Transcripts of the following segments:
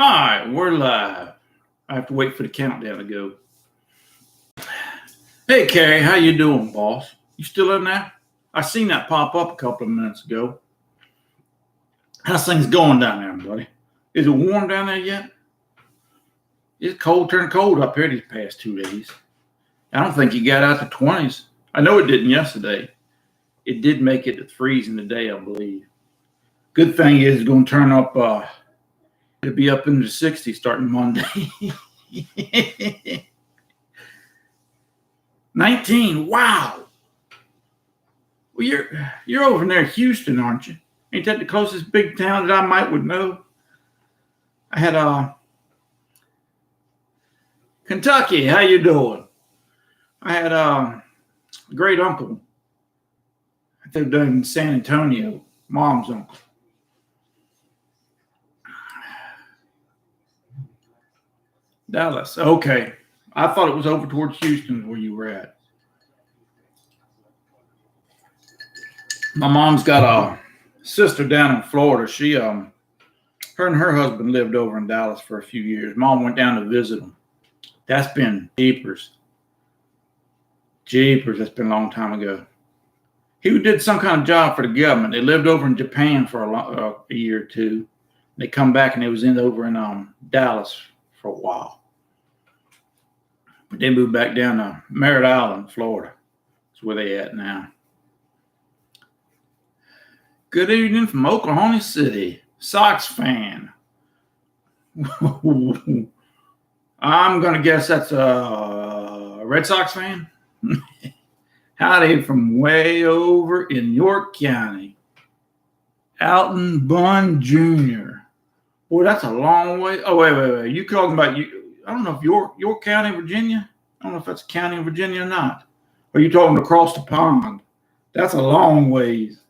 Hi, we're live. I have to wait for the countdown to go. Hey, Carrie, how you doing, boss? You still in there? I seen that pop up a couple of minutes ago. How's things going down there, buddy? Is it warm down there yet? It's turned cold up here these past 2 days. I don't think you got out to 20s. I know it didn't yesterday. It did make it to freezing today, I believe. Good thing is it's going to turn up. It'll be up into the 60s starting Monday. 19. Wow. Well, you're over near Houston, aren't you? Ain't that the closest big town that I would know? I had Kentucky. How you doing? I had a great uncle. They're down in San Antonio. Mom's uncle. Dallas. Okay. I thought it was over towards Houston where you were at. My mom's got a sister down in Florida. Her and her husband lived over in Dallas for a few years. Mom went down to visit them. That's been jeepers. That's been a long time ago. He did some kind of job for the government. They lived over in Japan for a year or two. They come back and they was over in Dallas for a while. But they moved back down to Merritt Island, Florida. That's where they at now. Good evening from Oklahoma City. Sox fan. I'm going to guess that's a Red Sox fan. Howdy from way over in York County. Alton Bunn Jr. Boy, that's a long way. Oh, wait. You talking about you? I don't know if York County, Virginia. I don't know if that's a county in Virginia or not. Or you talking across the pond? That's a long ways.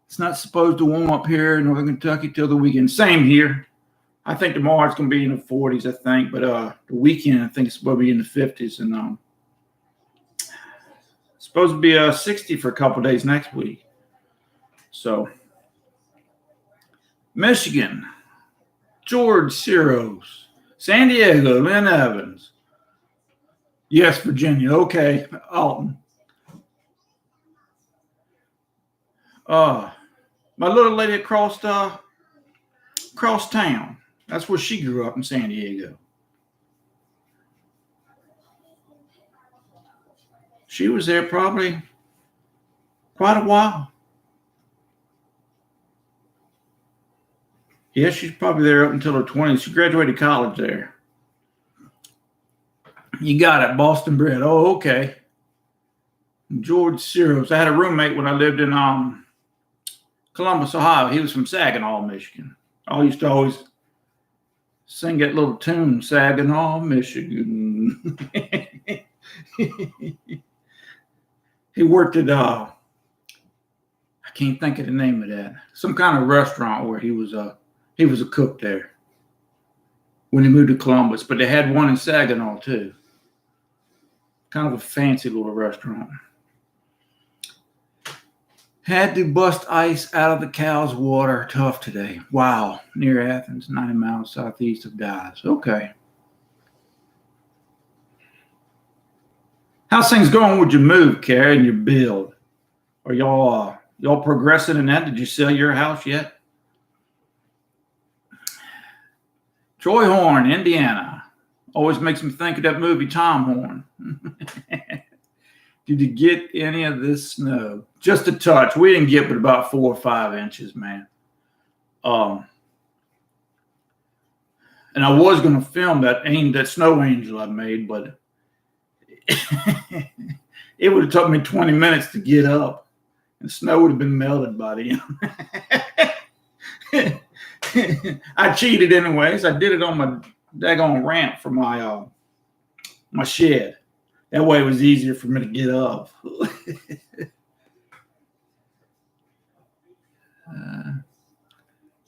It's not supposed to warm up here in Northern Kentucky till the weekend. Same here. I think tomorrow it's going to be in the 40s, I think. But the weekend, I think it's supposed to be in the 50s. And it's supposed to be 60 for a couple of days next week. So, Michigan, George Siros, San Diego, Lynn Evans. Yes, Virginia. Okay, Alton. My little lady across town. That's where she grew up in San Diego. She was there probably quite a while. Yeah, she's probably there up until her 20s. She graduated college there. You got it, Boston bred. Oh, okay. George Siros. I had a roommate when I lived in Columbus, Ohio. He was from Saginaw, Michigan. I used to always sing that little tune, Saginaw, Michigan. He worked at I can't think of the name of that. Some kind of restaurant where he was a cook there when he moved to Columbus. But they had one in Saginaw too. Kind of a fancy little restaurant. Had to bust ice out of the cow's water. Tough today. Wow. Near Athens, 90 miles southeast of Dallas. Okay. How's things going with your move, Carrie, and your build? Are y'all progressing in that? Did you sell your house yet? Troy Horn, Indiana. Always makes me think of that movie Tom Horn. Did you get any of this snow? Just a touch. We didn't get but about 4 or 5 inches, man. And I was going to film that snow angel I made, but it would have took me 20 minutes to get up, and snow would have been melted by then. I cheated anyways. I did it on my daggone ramp for my shed. That way it was easier for me to get up.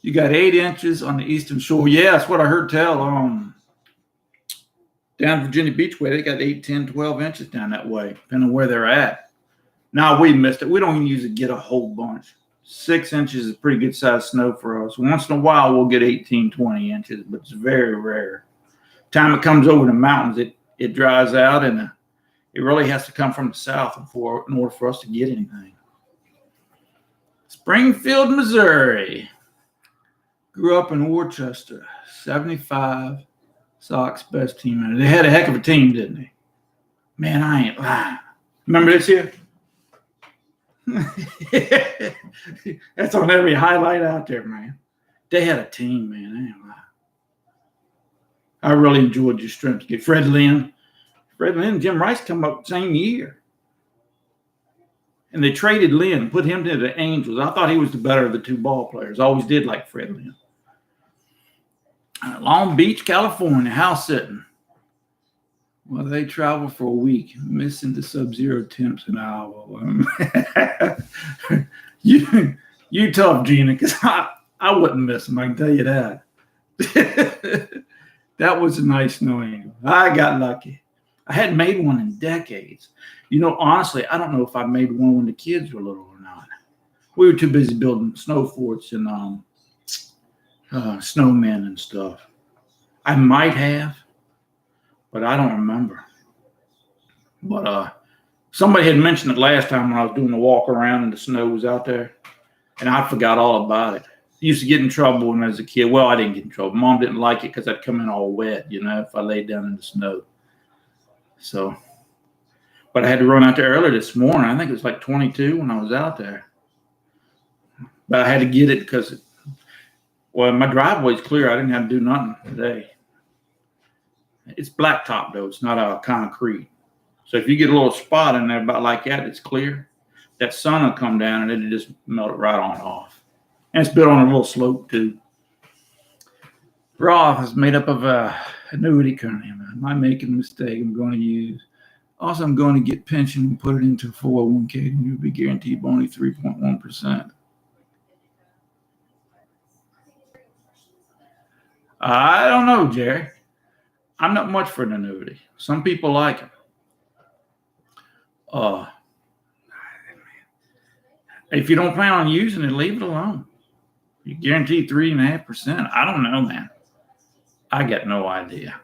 You got 8 inches on the eastern shore. Yeah, that's what I heard tell. Down Virginia Beach way, they got 8, 10, 12 inches down that way, depending on where they're at. Now we missed it. We don't even usually get a whole bunch. 6 inches is pretty good sized snow for us. Once in a while, we'll get 18, 20 inches, but it's very rare. Time it comes over the mountains, it dries out, and it really has to come from the south in order for us to get anything. Springfield, Missouri. Grew up in Worcester. 75 Sox best team. They had a heck of a team, didn't they? Man, I ain't lying. Remember this here? That's on every highlight out there, man. They had a team, man. I ain't lying. I really enjoyed your strength. Get Fred Lynn, Jim Rice come up the same year. And they traded Lynn, put him to the Angels. I thought he was the better of the two ball players. I always did like Fred Lynn. Long Beach, California, house sitting. Well, they travel for a week, missing the sub-zero temps in Iowa. you tough, Gina, because I wouldn't miss them. I can tell you that. That was a nice snow angel. I got lucky. I hadn't made one in decades. Honestly, I don't know if I made one when the kids were little or not. We were too busy building snow forts and snowmen and stuff. I might have, but I don't remember. But somebody had mentioned it last time when I was doing the walk around and the snow was out there, and I forgot all about it. I used to get in trouble when I was a kid. Well, I didn't get in trouble. Mom didn't like it because I'd come in all wet, if I laid down in the snow. So, but I had to run out there earlier this morning. I think it was like 22 when I was out there. But I had to get it because, my driveway's clear. I didn't have to do nothing today. It's blacktop, though. It's not concrete. So if you get a little spot in there about like that, it's clear. That sun will come down and it'll just melt it right on off. And it's built on a little slope, too. Roth is made up of annuity currently. Am I making a mistake? I'm going to use. Also, I'm going to get pension and put it into 401k, and you'll be guaranteed only 3.1%. I don't know, Jerry. I'm not much for an annuity. Some people like them. If you don't plan on using it, leave it alone. You guarantee 3.5%. I don't know, man. I got no idea.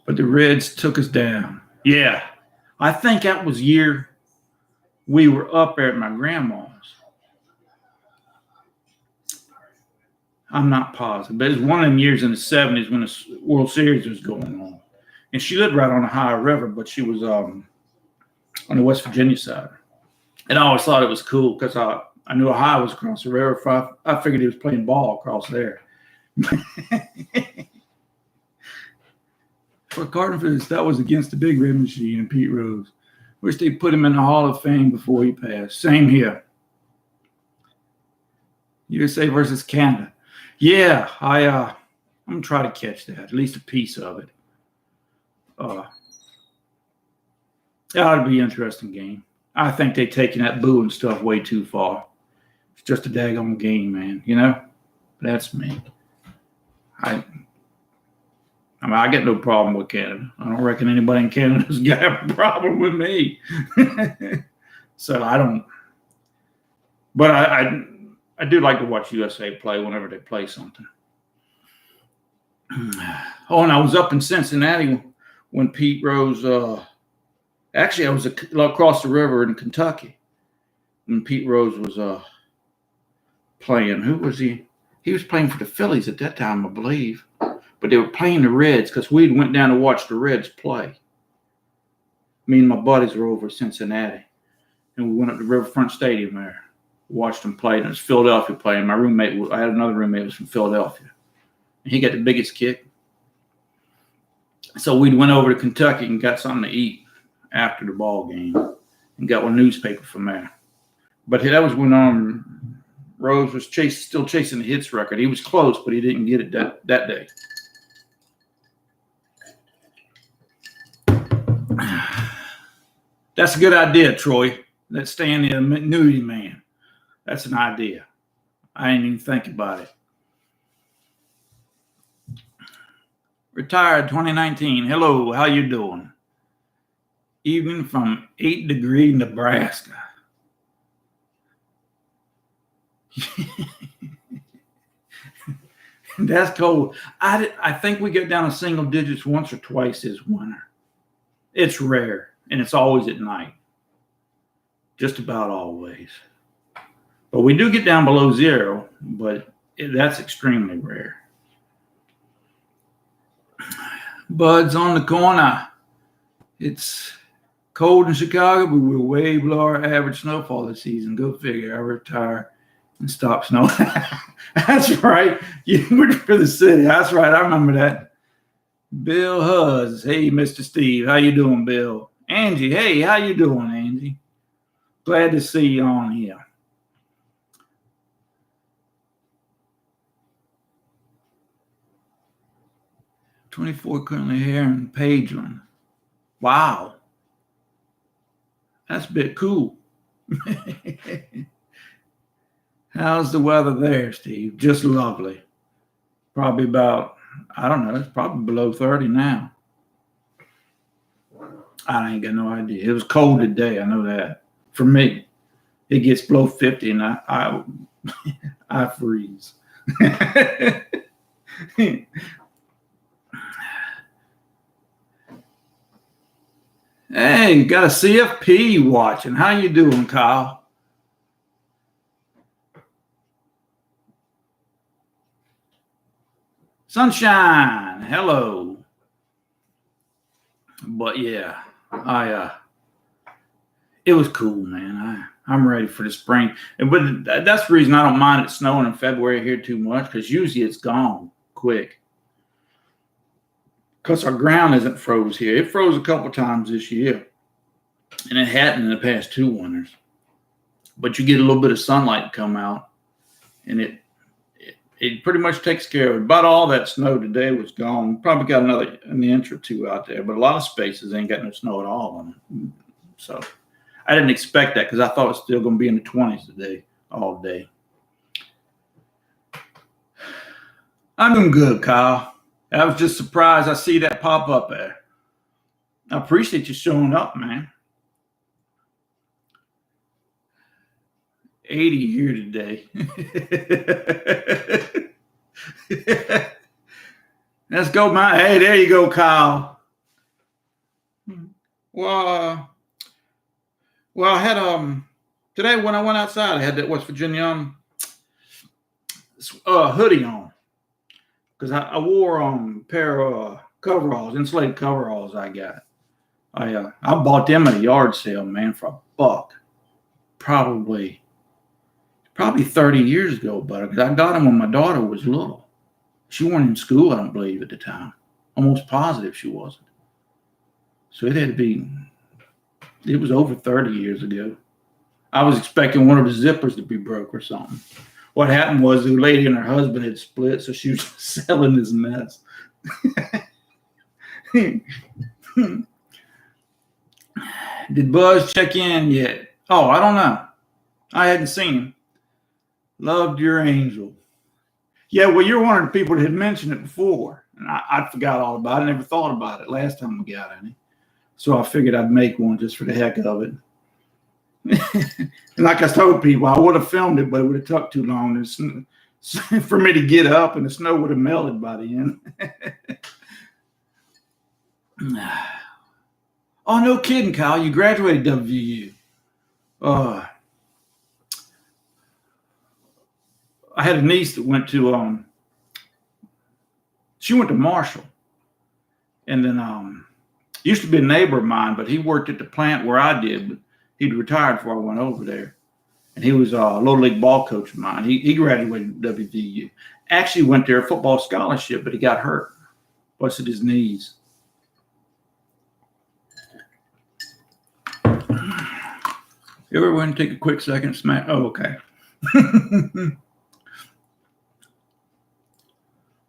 But the Reds took us down. Yeah. I think that was year we were up there at my grandma's. I'm not positive, but it was one of them years in the 70s when the World Series was going on. And she lived right on the Ohio River, but she was on the West Virginia side. And I always thought it was cool because I knew Ohio was across the river. I figured he was playing ball across there. For Cardinals, that was against the Big Red Machine and Pete Rose. Wish they put him in the Hall of Fame before he passed. Same here. USA versus Canada. Yeah, I'm going to try to catch that, at least a piece of it. That ought to be an interesting game. I think they're taking that booing stuff way too far. It's just a daggone game, man, That's me. I got no problem with Canada. I don't reckon anybody in Canada's got a problem with me. So I don't. But I do like to watch USA play whenever they play something. Oh, and I was up in Cincinnati when Pete Rose. Actually, I was across the river in Kentucky when Pete Rose was playing. Who was he? He was playing for the Phillies at that time, I believe. But they were playing the Reds because we went down to watch the Reds play. Me and my buddies were over at Cincinnati. And we went up to Riverfront Stadium there. Watched them play. And it was Philadelphia playing. I had another roommate who was from Philadelphia. And he got the biggest kick. So we went over to Kentucky and got something to eat after the ball game. And got one newspaper from there. But that was when Rose was still chasing the hits record. He was close, but he didn't get it that day. That's a good idea, Troy. Let's stay in the annuity man. That's an idea. I ain't even think about it. Retired 2019. Hello, how you doing? evening from 8-degree Nebraska. That's cold. I think we get down to single digits once or twice this winter. It's rare, and it's always at night. Just about always. But we do get down below zero, but that's extremely rare. Buds on the corner. It's cold in Chicago, but we're way below our average snowfall this season. Go figure. I retire and stop snowing. That's right. You went for the city. That's right. I remember that. Bill Huzz. Hey, Mr. Steve. How you doing, Bill? Angie. Hey, how you doing, Angie? Glad to see you on here. "24 currently here in Pageland." Wow. That's a bit cool. How's the weather there, Steve? Just lovely. Probably about, I don't know, it's probably below 30 now. I ain't got no idea. It was cold today, I know that. For me, it gets below 50 and I I freeze. Hey, got a CFP watching. How you doing, Kyle? Sunshine, hello. But yeah, it was cool, man. I'm ready for the spring. But that's the reason I don't mind it snowing in February here too much, because usually it's gone quick. Because our ground isn't froze here. It froze a couple times this year, and it hadn't in the past 2 winters. But you get a little bit of sunlight come out, and it pretty much takes care of it. About all that snow today was gone. Probably got an inch or 2 out there, but a lot of spaces ain't got no snow at all on them. So I didn't expect that, because I thought it was still going to be in the 20s today, all day. I'm doing good, Kyle. I was just surprised I see that pop up there. I appreciate you showing up, man. 80 here today. Let's go, man. Hey, there you go, Kyle. Well, I had today when I went outside, I had that West Virginia hoodie on, because I wore a pair of coveralls, insulated coveralls. I got. I bought them at a yard sale, man, for $1. Probably 30 years ago, but I got them when my daughter was little. She wasn't in school, I don't believe, at the time. Almost positive she wasn't. So it was over 30 years ago. I was expecting one of the zippers to be broke or something. What happened was the lady and her husband had split, so she was selling this mess. Did Buzz check in yet? Oh, I don't know. I hadn't seen him. Loved your angel. Yeah, well, you're one of the people that had mentioned it before, and I forgot all about it. I never thought about it last time we got any. So I figured I'd make one just for the heck of it. And like I told people, I would have filmed it, but it would have took too long for me to get up, and the snow would have melted by the end. Oh, no kidding, Kyle. You graduated WVU. I had a niece that went to she went to Marshall, and then used to be a neighbor of mine, but he worked at the plant where I did, but he'd retired before I went over there, and he was a little league ball coach of mine. He graduated WVU. Actually went there a football scholarship, but he got hurt, busted his knees. You ever want to take a quick second to smack? Oh, okay.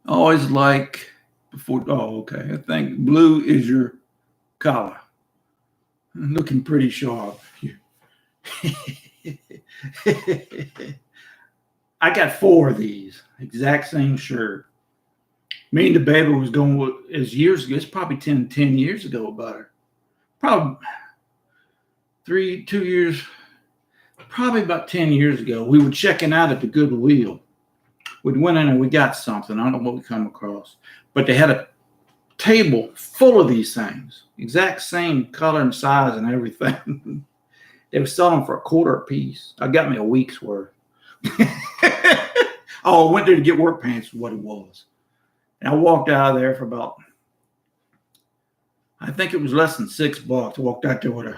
Always like before. Oh, okay. I think blue is your collar. Looking pretty sharp. I got 4 of these. Exact same shirt. Me and the baby was going with, as years ago. It's probably 10 years ago about her. Probably 2 years, probably about 10 years ago, we were checking out at the Goodwill. We went in and we got something. I don't know what we come across, but they had a table full of these things, exact same color and size and everything. They were selling for $0.25 a piece. I got me a week's worth. Oh, I went there to get work pants, is what it was. And I walked out of there for about, I think it was less than $6. I walked out there with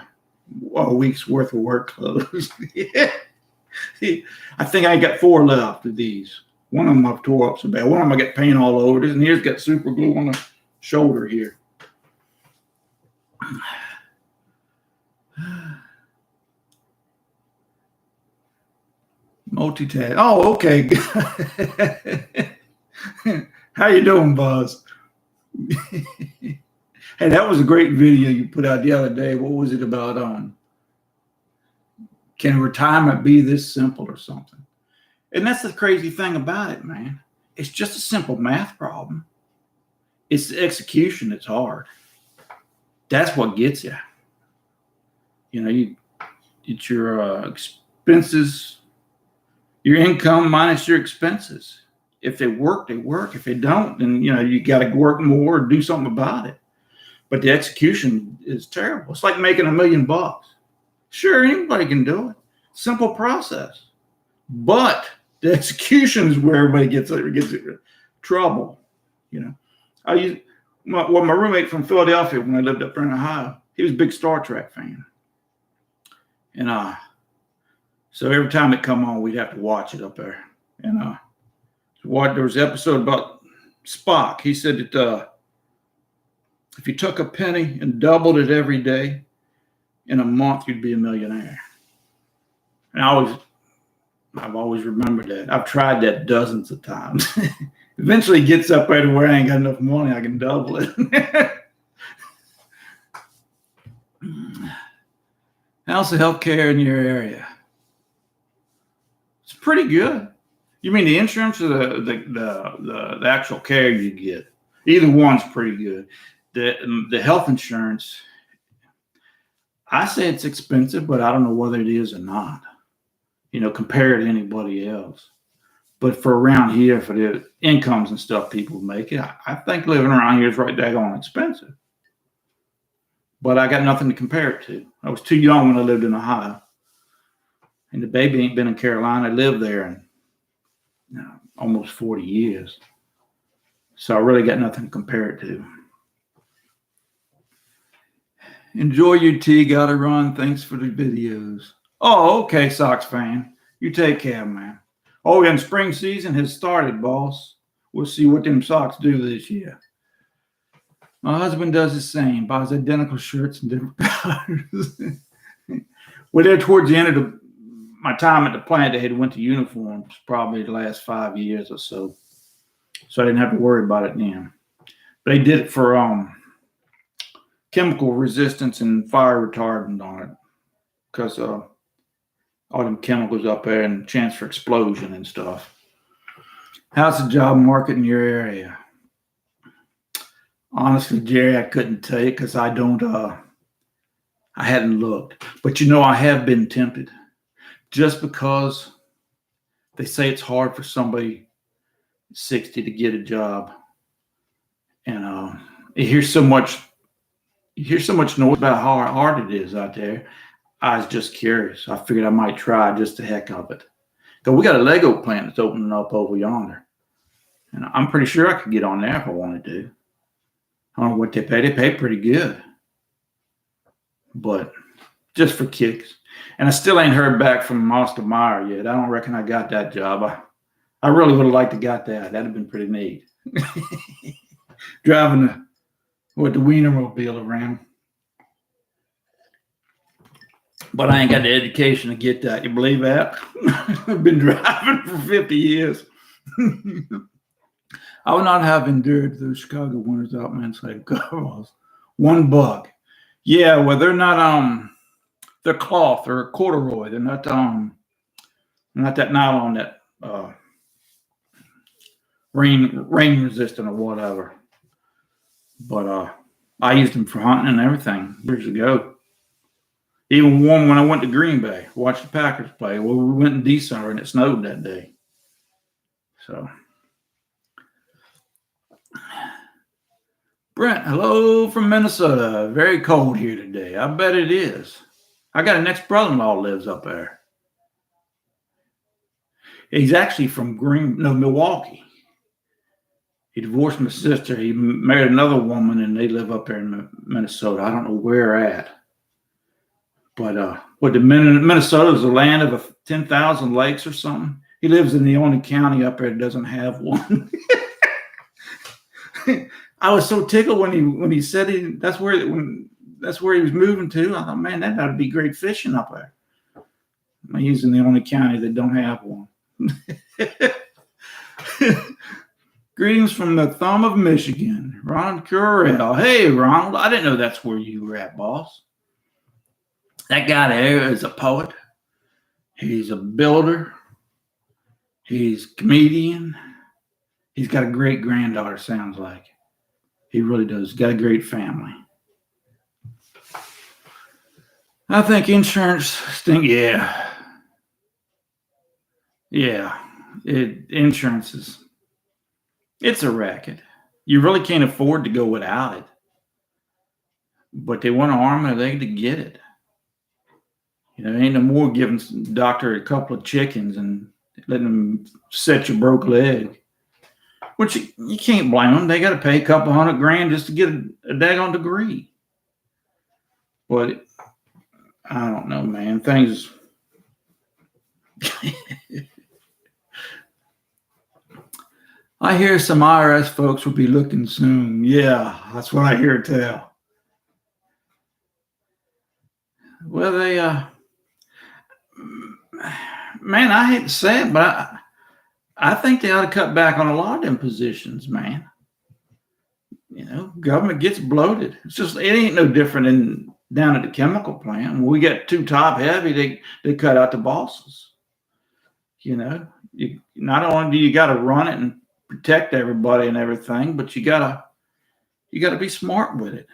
a week's worth of work clothes. Yeah. I think I got 4 left of these. One of them I've tore up so bad. One of them I got paint all over it, and here's got super glue on the shoulder here. Multitask. Oh, okay. How you doing, Buzz? Hey, that was a great video you put out the other day. What was it about? Can retirement be this simple or something? And that's the crazy thing about it, man. It's just a simple math problem. It's the execution that's hard. That's what gets you. You know, it's your expenses, your income minus your expenses. If they work, they work. If they don't, then, you know, you got to work more or do something about it. But the execution is terrible. It's like making $1 million. Sure, anybody can do it. Simple process. But the execution is where everybody gets trouble. You know, my roommate from Philadelphia, when I lived up there in Ohio, he was a big Star Trek fan. And so every time it come on, we'd have to watch it up there. And there was an episode about Spock. He said that if you took a penny and doubled it every day, in a month you'd be a millionaire. And I've always remembered that. I've tried that dozens of times. Eventually it gets up there to where I ain't got enough money, I can double it. How's the healthcare in your area? It's pretty good. You mean the insurance or the actual care you get? Either one's pretty good. The health insurance, I say it's expensive, but I don't know whether it is or not. You know, compared to anybody else. But for around here, for the incomes and stuff people make, I think living around here is right daggone expensive. But I got nothing to compare it to. I was too young when I lived in Ohio. And the baby ain't been in Carolina. I lived there in almost 40 years. So I really got nothing to compare it to. Enjoy your tea. Gotta run. Thanks for the videos. Oh, okay, Sox fan. You take care, man. Oh, and spring season has started, boss. We'll see what them Sox do this year. My husband does the same. Buys identical shirts in different colors. Well, there towards the end of my time at the plant, they had went to uniforms probably the last 5 years or so. So I didn't have to worry about it then. But they did it for chemical resistance and fire retardant on it. Because all them chemicals up there and chance for explosion and stuff. How's the job market in your area? Honestly, Jerry, I couldn't tell you because I hadn't looked. But I have been tempted. Just because they say it's hard for somebody 60 to get a job. And you hear so much noise about how hard it is out there. I was just curious. I figured I might try just the heck of it. Because we got a Lego plant that's opening up over yonder. And I'm pretty sure I could get on there if I wanted to. I don't know what they pay. They pay pretty good. But just for kicks. And I still ain't heard back from Oscar Mayer yet. I don't reckon I got that job. I really would have liked to got that. That'd have been pretty neat. Driving the Wienermobile around. But I ain't got the education to get that. You believe that? I've been driving for 50 years. I would not have endured those Chicago winters out Mansfield cars. One bug. Yeah, well, they're not they're cloth or corduroy. They're not that nylon that rain resistant or whatever. But I used them for hunting and everything years ago. Even warm when I went to Green Bay, watched the Packers play. Well, we went in December and it snowed that day. So, Brent, hello from Minnesota. Very cold here today. I bet it is. I got an ex-brother-in-law lives up there. He's actually from Milwaukee. He divorced my sister. He married another woman, and they live up there in Minnesota. I don't know where at. But Minnesota is the land of 10,000 lakes or something. He lives in the only county up there that doesn't have one. I was so tickled when he said that's where he was moving to. I thought, man, that ought to be great fishing up there. He's in the only county that don't have one. Greetings from the thumb of Michigan, Ron Currell. Hey, Ronald, I didn't know that's where you were at, boss. That guy there is a poet. He's a builder. He's a comedian. He's got a great granddaughter, sounds like. He really does. He's got a great family. I think insurance stink. Yeah. Insurance it's a racket. You really can't afford to go without it. But they want an arm and a leg to get it. Ain't no more giving the doctor a couple of chickens and letting them set your broke leg. Which you can't blame them. They got to pay a couple $100,000 just to get a daggone degree. But I don't know, man. Things. I hear some IRS folks will be looking soon. Yeah, that's what I hear tell. Well, man, I hate to say it, but I think they ought to cut back on a lot of them positions, man. Government gets bloated. It ain't no different than down at the chemical plant. When we get too top heavy, they cut out the bosses. Not only do you got to run it and protect everybody and everything, but you gotta be smart with it.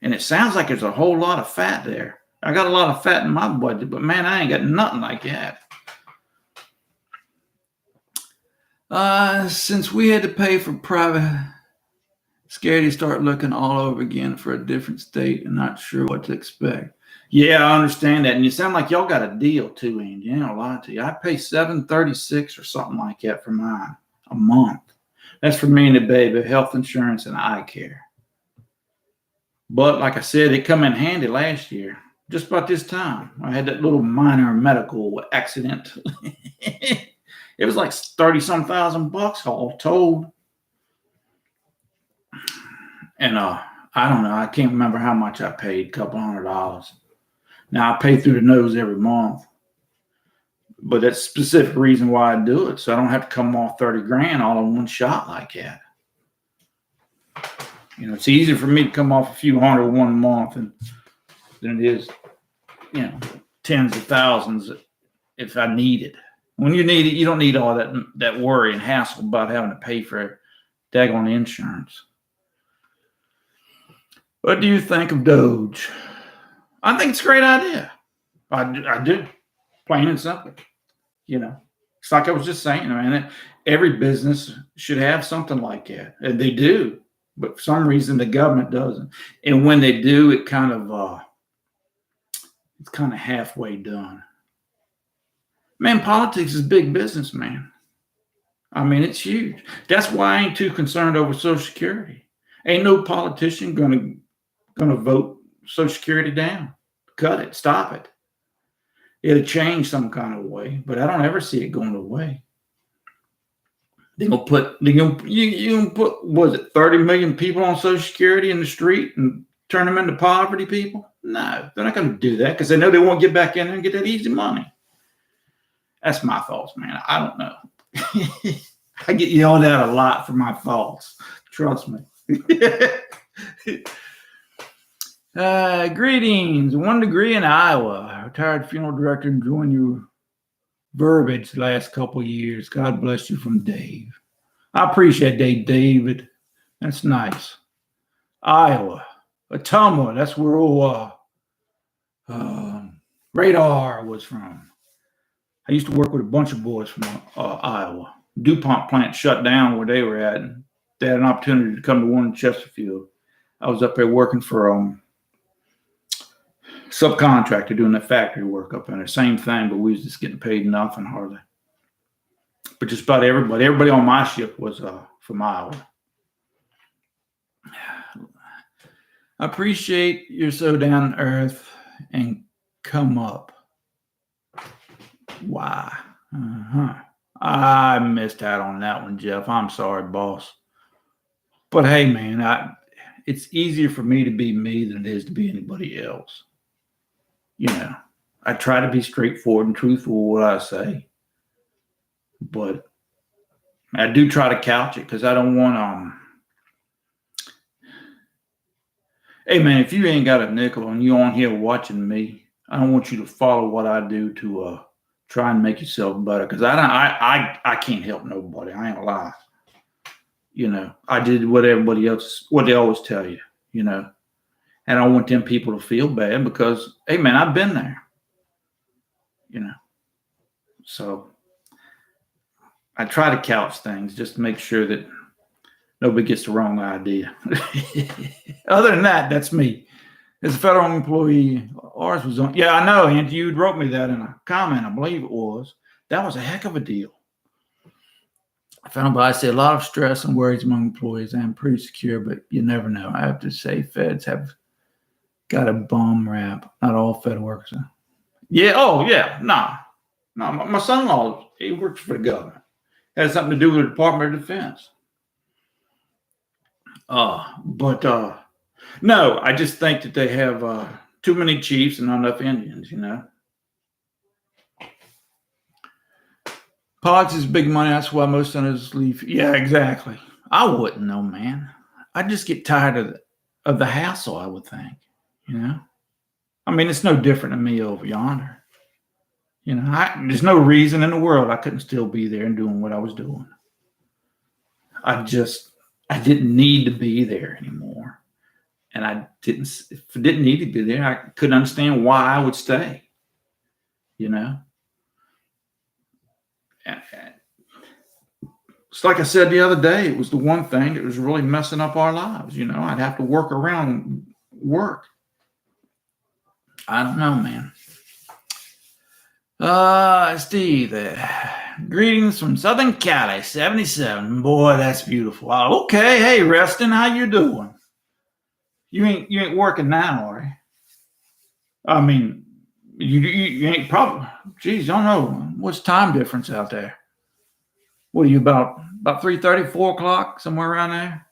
And it sounds like there's a whole lot of fat there. I got a lot of fat in my budget, but man, I ain't got nothing like that. Since we had to pay for private, scared to start looking all over again for a different state and not sure what to expect. Yeah, I understand that. And you sound like y'all got a deal too, Andy. I ain't gonna lie to you. I pay $736 or something like that for mine a month. That's for me and the baby, health insurance and eye care. But like I said, it come in handy last year. Just about this time, I had that little minor medical accident. It was like $30-some thousand all told. And I don't know. I can't remember how much I paid, a couple $100. Now I pay through the nose every month. But that's a specific reason why I do it. So I don't have to come off $30,000 all in one shot like that. It's easier for me to come off a few hundred one month than it is, tens of thousands if I need it. When you need it, you don't need all that worry and hassle about having to pay for daggone insurance. What do you think of Doge? I think it's a great idea. I do. Plain and simple. It's like I was just saying, man, every business should have something like that. And they do. But for some reason, the government doesn't. And when they do, it's kind of halfway done. Man, politics is big business, man. I mean, it's huge. That's why I ain't too concerned over Social Security. Ain't no politician gonna vote Social Security down. Cut it. Stop it. It'll change some kind of way, but I don't ever see it going away. They're gonna put was it 30 million people on Social Security in the street and turn them into poverty people? No, they're not gonna do that because they know they won't get back in there and get that easy money. That's my thoughts, man. I don't know. I get yelled at a lot for my thoughts. Trust me. Greetings. 1 degree in Iowa. Retired funeral director, enjoying your verbiage the last couple of years. God bless you, from Dave. I appreciate that, David. That's nice. Iowa. Ottumwa. That's where Radar was from. I used to work with a bunch of boys from Iowa. DuPont plant shut down where they were at. And they had an opportunity to come to one in Chesterfield. I was up there working for subcontractor doing that factory work up in there. Same thing, but we was just getting paid nothing hardly. But just about everybody on my ship was from Iowa. I appreciate you're so down to earth and come up. Why? I missed out on that one, Jeff. I'm sorry, boss. But hey, man, it's easier for me to be me than it is to be anybody else. You know, I try to be straightforward and truthful with what I say. But I do try to couch it because I don't want hey man, if you ain't got a nickel and you on here watching me, I don't want you to follow what I do to try and make yourself better. Because I can't help nobody. I ain't gonna lie. You know, I did what everybody else, what they always tell you, you know. And I don't want them people to feel bad because, hey man, I've been there. You know. So I try to couch things just to make sure that nobody gets the wrong idea. Other than that, that's me. As a federal employee, ours was on. Yeah, I know, Auntie. You wrote me that in a comment, I believe it was. That was a heck of a deal. I found out I say a lot of stress and worries among employees. I'm pretty secure, but you never know. I have to say feds have got a bum rap. Not all fed workers. Yeah. Oh, yeah. No, my son-in-law, he works for the government. It has something to do with the Department of Defense. No, I just think that they have too many chiefs and not enough Indians, you know. Politics is big money. That's why most senators leave. Yeah, exactly. I wouldn't know, man. I'd just get tired of the hassle, I would think, you know. I mean, it's no different than me over yonder. You know, there's no reason in the world I couldn't still be there and doing what I was doing. I didn't need to be there anymore. And if I didn't need to be there, I couldn't understand why I would stay, you know. It's like I said the other day, it was the one thing that was really messing up our lives, you know. I'd have to work around work. I don't know, man. Steve, greetings from Southern Cali, 77. Boy, that's beautiful. Okay, hey, Reston, how you doing? You ain't working now, are you? I mean, you ain't probably. Geez, I don't know. What's time difference out there? What are you about 3:30, 4 o'clock, somewhere around there?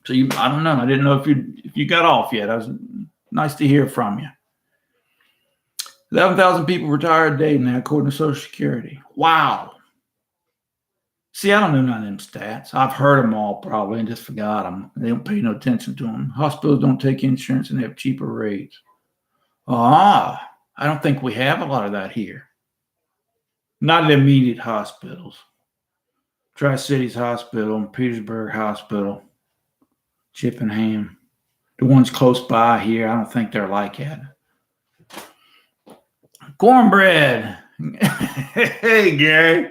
So I don't know. I didn't know if you got off yet. It was nice to hear from you. 11,000 people retired a day now, according to Social Security. Wow. See, I don't know none of them stats. I've heard them all probably and just forgot them. They don't pay no attention to them. Hospitals don't take insurance and they have cheaper rates. I don't think we have a lot of that here. Not at immediate hospitals. Tri-Cities Hospital and Petersburg Hospital, Chippenham. The ones close by here, I don't think they're like that. Cornbread. Hey, Gary.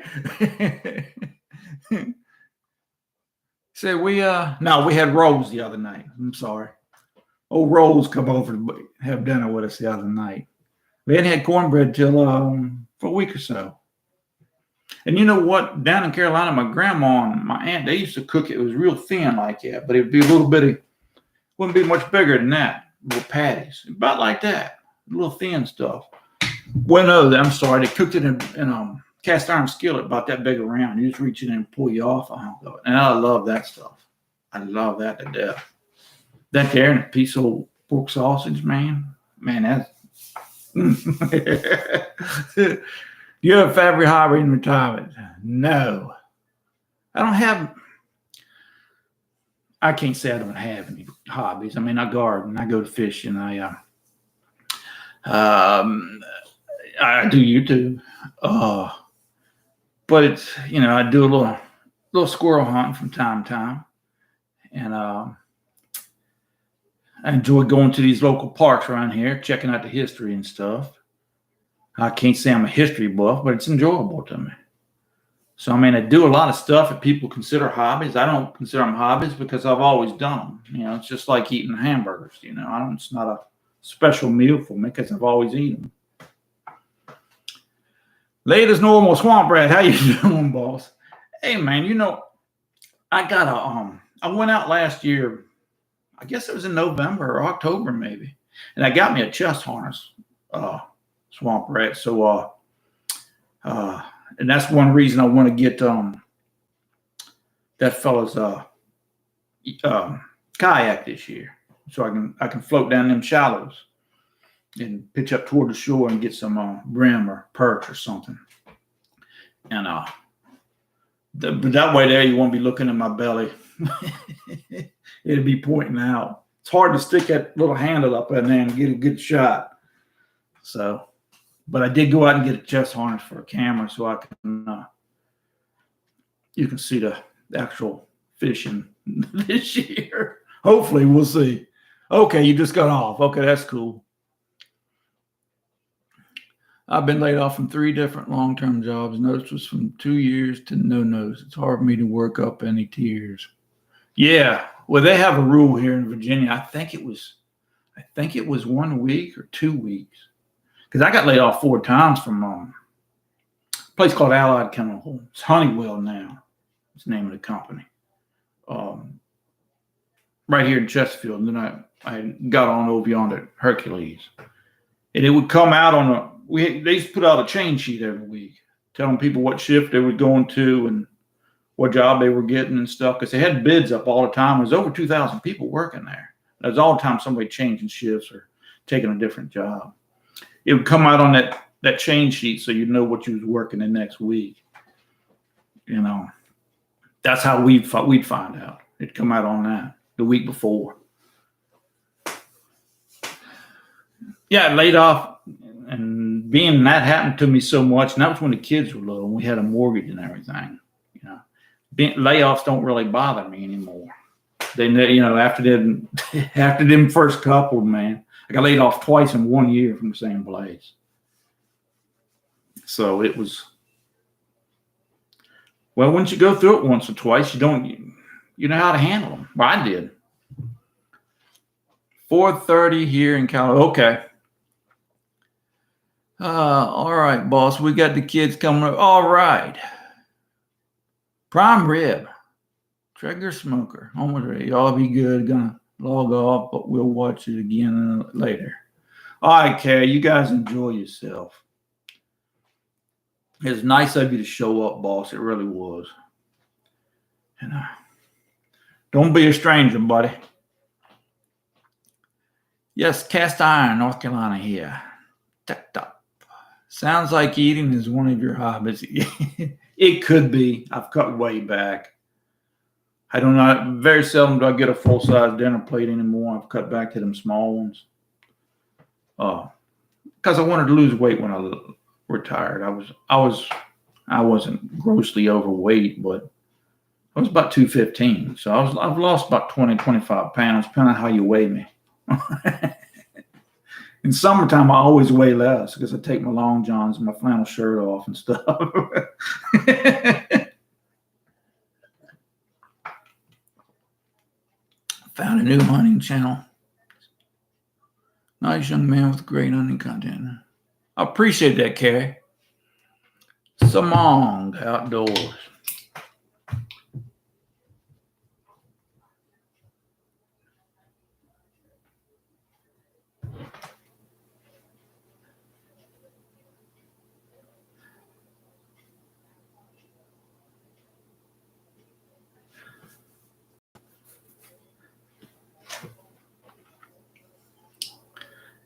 Say we had Rose the other night. I'm sorry. Old Rose come over to have dinner with us the other night. We hadn't had cornbread till for a week or so. And you know what? Down in Carolina, my grandma and my aunt, they used to cook it. It was real thin like that, but it'd be a little bitty, wouldn't be much bigger than that. Little patties, about like that, little thin stuff. Well, no, I'm sorry. They cooked it in cast iron skillet about that big around. You just reach in and pull you off a hunk of it. And I love that stuff. I love that to death. That there and a piece of pork sausage, man. Man, that's. You have a favorite hobby in retirement? No. I can't say I don't have any hobbies. I mean, I garden, I go to fishing, I do YouTube. But it's, you know, I do a little squirrel hunting from time to time. And I enjoy going to these local parks around here, checking out the history and stuff. I can't say I'm a history buff, but it's enjoyable to me. So, I mean, I do a lot of stuff that people consider hobbies. I don't consider them hobbies because I've always done them. It's just like eating hamburgers. It's not a special meal for me because I've always eaten them. Late as normal, Swamp Rat. How you doing, boss? Hey, man, I went out last year. I guess it was in November or October, maybe. And I got me a chest harness, Swamp Rat. So, and that's one reason I want to get that fella's kayak this year, so I can float down them shallows and pitch up toward the shore and get some brim or perch or something. And but that way there you won't be looking at my belly. It'll be pointing out. It's hard to stick that little handle up in there and get a good shot. So. But I did go out and get a chest harness for a camera so I can, you can see the actual fishing this year. Hopefully, we'll see. Okay, you just got off. Okay, that's cool. I've been laid off from 3 different long-term jobs. Notice was from 2 years to no notice. It's hard for me to work up any tears. Yeah, well, they have a rule here in Virginia. I think it was 1 week or 2 weeks. Because I got laid off 4 times from a place called Allied Chemical. It's Honeywell now. It's the name of the company. Right here in Chesterfield. And then I got on over yonder at Hercules. And it would come out they used to put out a chain sheet every week, telling people what shift they were going to and what job they were getting and stuff. Because they had bids up all the time. There was over 2,000 people working there. There was all the time somebody changing shifts or taking a different job. It would come out on that chain sheet so you'd know what you was working the next week. That's how we'd find out. It'd come out on that the week before. Yeah, laid off, and being that happened to me so much, and that was when the kids were little and we had a mortgage and everything. Layoffs don't really bother me anymore. After them first couple, man. I got laid off twice in 1 year from the same place. So it was, well, once you go through it once or twice, you know how to handle them. Well, I did. 4:30 here in California. Okay. All right, boss. We got the kids coming up. All right. Prime rib. Traeger smoker. Almost ready. Y'all be good. Gonna log off, but we'll watch it again later. All right, Kay, you guys enjoy yourself. It's nice of you to show up, boss. It really was. And don't be a stranger, buddy. Yes, cast iron, North Carolina here. Tucked up. Sounds like eating is one of your hobbies. It could be. I've cut way back. I do not, very seldom do I get a full-size dinner plate anymore. I've cut back to them small ones. Because I wanted to lose weight when I retired. I wasn't grossly overweight, but I was about 215. So I've lost about 20, 25 pounds, depending on how you weigh me. In summertime, I always weigh less because I take my long johns and my flannel shirt off and stuff. Found a new hunting channel. Nice young man with great hunting content. I appreciate that, Carrie. Samong Outdoors.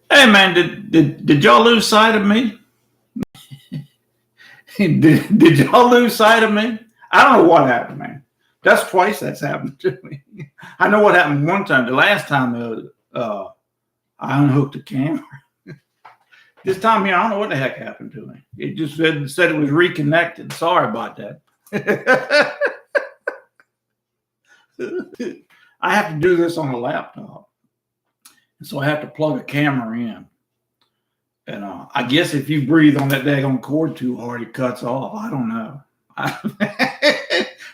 Hey man, did y'all lose sight of me? did y'all lose sight of me? I don't know what happened, man. That's twice that's happened to me. I know what happened one time. The last time I unhooked the camera. This time here, I don't know what the heck happened to me. It just said it was reconnected. Sorry about that. I have to do this on a laptop. So I have to plug a camera in. And I guess if you breathe on that daggone cord too hard, it cuts off. I don't know.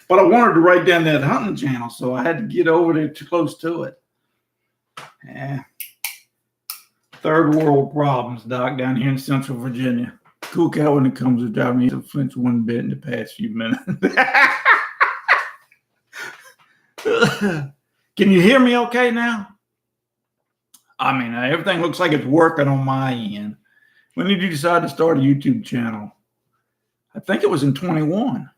But I wanted to write down that hunting channel, so I had to get over there too close to it. Yeah. Third world problems, Doc, down here in Central Virginia. Cool cat when it comes to driving me to flinch one bit in the past few minutes. Can you hear me okay now? I mean, everything looks like it's working on my end. When did you decide to start a YouTube channel? I think it was in 21.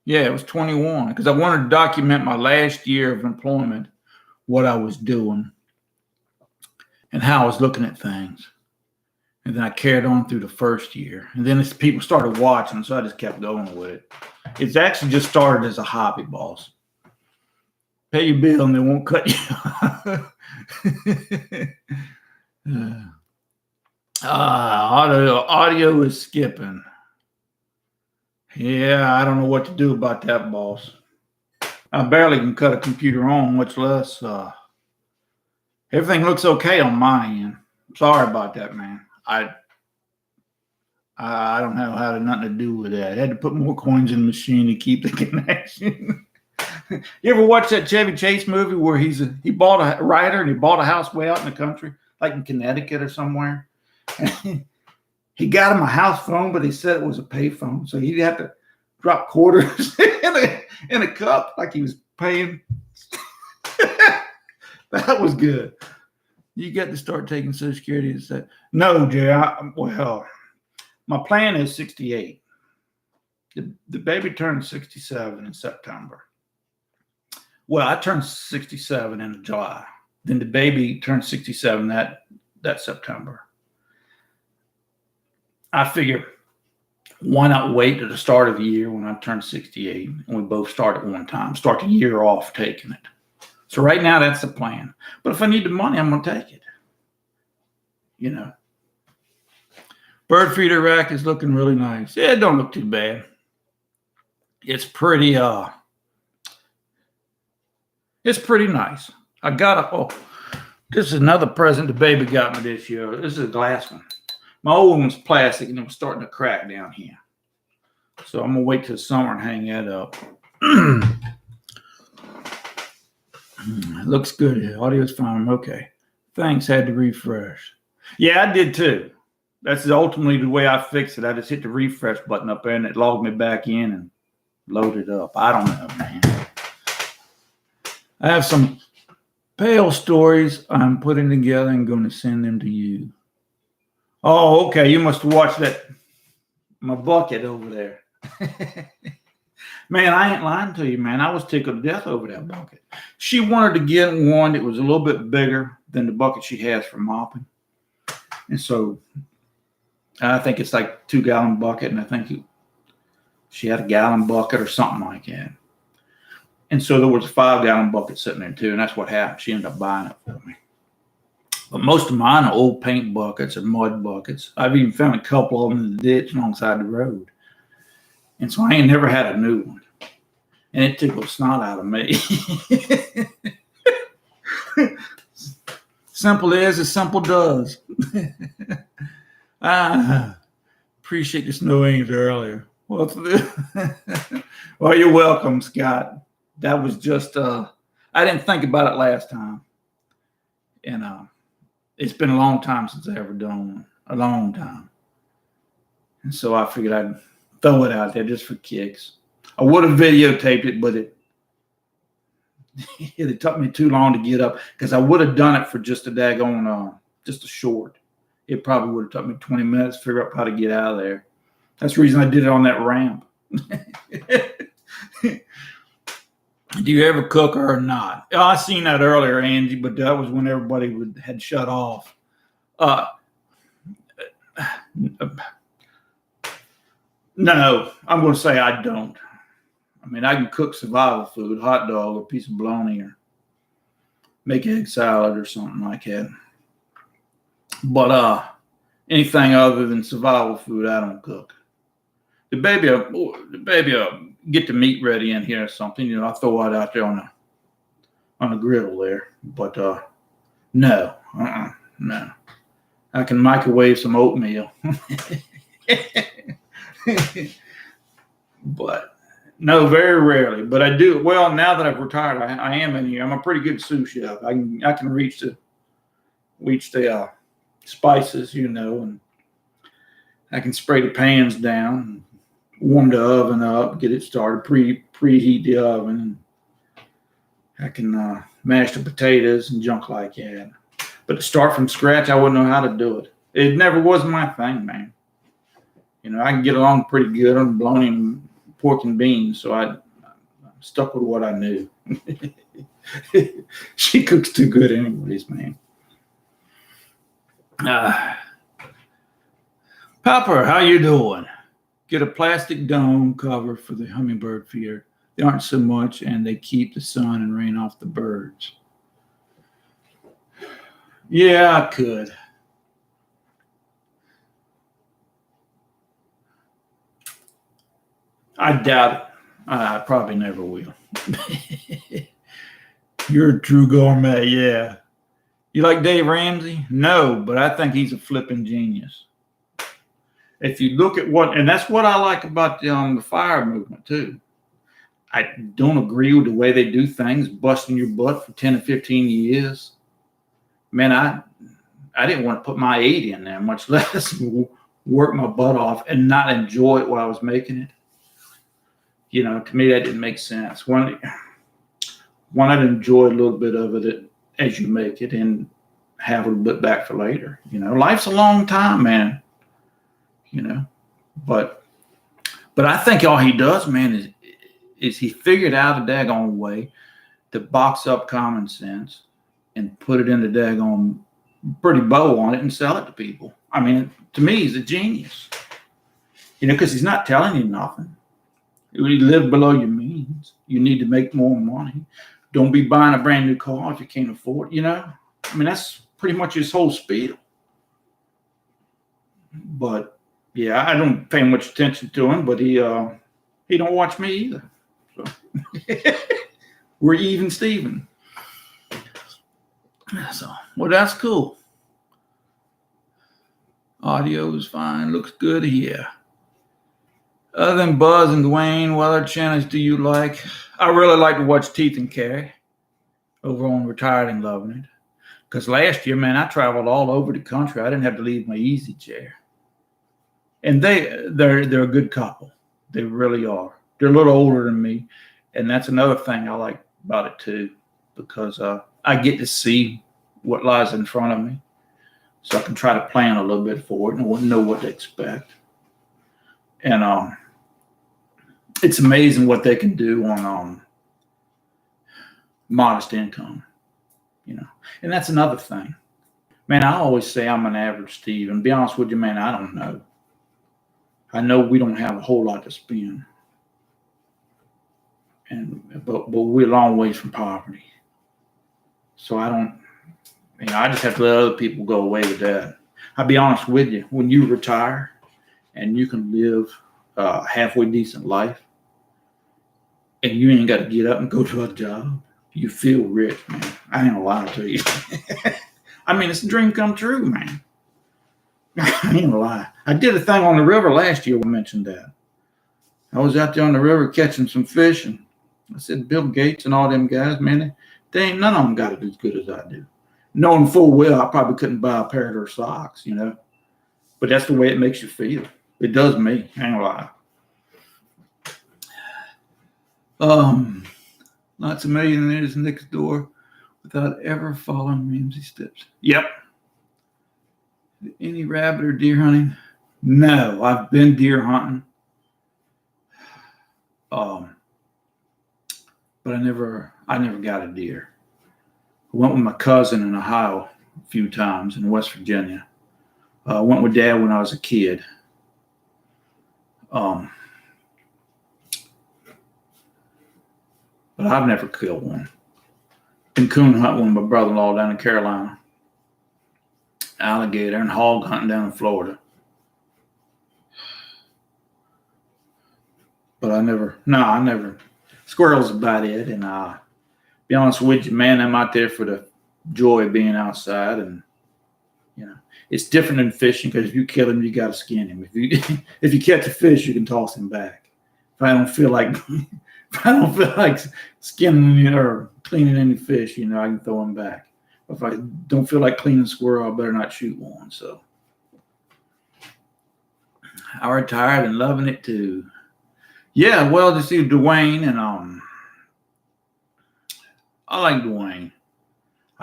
Yeah, it was 21 because I wanted to document my last year of employment, what I was doing, and how I was looking at things. And then I carried on through the first year. And then as people started watching, so I just kept going with it. It's actually just started as a hobby, boss. Pay your bill and they won't cut you. Audio is skipping. Yeah, I don't know what to do about that, boss. I barely can cut a computer on, much less. Everything looks okay on my end. Sorry about that, man. I don't have had nothing to do with that. I had to put more coins in the machine to keep the connection. You ever watch that Chevy Chase movie where he bought a writer and he bought a house way out in the country, like in Connecticut or somewhere? He got him a house phone, but he said it was a pay phone, so he'd have to drop quarters in a cup like he was paying. That was good. You got to start taking Social Security and say, no, Jay, well, my plan is 68. The baby turned 67 in September. Well, I turned 67 in July. Then the baby turned 67 that September. I figure, why not wait to the start of the year when I turn 68 and we both start at one time, start the year off taking it. So right now, that's the plan. But if I need the money, I'm going to take it. You know. Bird feeder rack is looking really nice. Yeah, it don't look too bad. It's pretty nice. This is another present the baby got me this year. This is a glass one. My old one's plastic and it was starting to crack down here. So I'm going to wait till summer and hang that up. Looks good. Audio's fine. Okay. Thanks. Had to refresh. Yeah, I did too. That's ultimately the way I fixed it. I just hit the refresh button up there and it logged me back in and loaded up. I don't know, man. I have some pale stories I'm putting together and going to send them to you. Oh, okay. You must have watched my bucket over there. Man, I ain't lying to you, man. I was tickled to death over that bucket. She wanted to get one that was a little bit bigger than the bucket she has for mopping. And so I think it's like a 2-gallon bucket, and I think she had a gallon bucket or something like that. And so there was a 5-gallon bucket sitting there too, and that's what happened. She ended up buying it for me. But most of mine are old paint buckets or mud buckets. I've even found a couple of them in the ditch alongside the road. And so I ain't never had a new one. And it tickled snot out of me. Simple as simple does. Appreciate the snow angels earlier. Well, you're welcome, Scott. That was just, I didn't think about it last time. And it's been a long time since I ever done one. A long time. And so I figured I'd throw it out there just for kicks. I would have videotaped it, but it took me too long to get up because I would have done it for just a daggone, just a short. It probably would have took me 20 minutes to figure out how to get out of there. That's the reason I did it on that ramp. Do you ever cook or not? Oh, I seen that earlier, Angie, but that was when everybody had shut off. No, I'm going to say I don't. I mean, I can cook survival food, hot dog, or a piece of bologna, or make egg salad or something like that. But anything other than survival food, I don't cook. The baby get the meat ready in here or something. You know, I throw it out there on the griddle there. But no. I can microwave some oatmeal. But no, very rarely. But I do. Well, now that I've retired, I am in here. I'm a pretty good sous chef. I can reach the spices, and I can spray the pans down, warm the oven up, get it started, preheat the oven. I can mash the potatoes and junk like that. But to start from scratch, I wouldn't know how to do it. It never was my thing, man. I can get along pretty good on bologna and pork and beans, so I stuck with what I knew. She cooks too good anyways, man. Pepper, how you doing? Get a plastic dome cover for the hummingbird feeder. They aren't so much, and they keep the sun and rain off the birds. Yeah, I could. I doubt it. I probably never will. You're a true gourmet, yeah. You like Dave Ramsey? No, but I think he's a flipping genius. If you look at and that's what I like about the fire movement too. I don't agree with the way they do things, busting your butt for 10 to 15 years. Man, I didn't want to put my 80 in there, much less work my butt off and not enjoy it while I was making it. To me, that didn't make sense. One, I'd enjoy a little bit of it as you make it and have a little bit back for later. Life's a long time, man. But I think all he does, man, is he figured out a daggone way to box up common sense and put it in the daggone pretty bow on it and sell it to people. I mean, to me, he's a genius. Because he's not telling you nothing. You live below your means. You need to make more money. Don't be buying a brand new car if you can't afford it. I mean, that's pretty much his whole spiel. But yeah, I don't pay much attention to him, but he don't watch me either. So we're even Steven. So, well, that's cool. Audio is fine. Looks good here. Other than Buzz and Dwayne, what other channels do you like? I really like to watch Teeth and Carrie over on Retired and Loving It. Because last year, man, I traveled all over the country. I didn't have to leave my easy chair. And they're a good couple. They really are. They're a little older than me. And that's another thing I like about it too. Because I get to see what lies in front of me. So I can try to plan a little bit for it and know what to expect. And it's amazing what they can do on modest income, And that's another thing. Man, I always say I'm an average Steve. And to be honest with you, man, I don't know. I know we don't have a whole lot to spend. But we're a long ways from poverty. So I just have to let other people go away with that. I'll be honest with you, when you retire and you can live a halfway decent life and you ain't got to get up and go to a job, you feel rich, man. I ain't gonna lie to you. I mean, it's a dream come true, man. I ain't gonna lie. I did a thing on the river last year. We mentioned that. I was out there on the river catching some fish, and I said, Bill Gates and all them guys, man, they ain't none of them got it as good as I do. Knowing full well, I probably couldn't buy a pair of their socks, But that's the way it makes you feel. It does me. I ain't gonna lie. Lots of millionaires next door without ever following Ramsey steps. Yep. Any rabbit or deer hunting? No, I've been deer hunting. But I never got a deer. I went with my cousin in Ohio a few times in West Virginia. I went with Dad when I was a kid. But I've never killed one. Been coon hunting with my brother-in-law down in Carolina. Alligator and hog hunting down in Florida. But I never. Squirrels about it. And be honest with you, man, I'm out there for the joy of being outside and, You know, it's different than fishing because if you kill him, you got to skin him. If you if you catch a fish, you can toss him back. If I don't feel like if I don't feel like skinning or cleaning any fish, you know, I can throw him back. If I don't feel like cleaning squirrel, I better not shoot one. So I retired and loving it too. Yeah, well, to see Dwayne and I like Dwayne.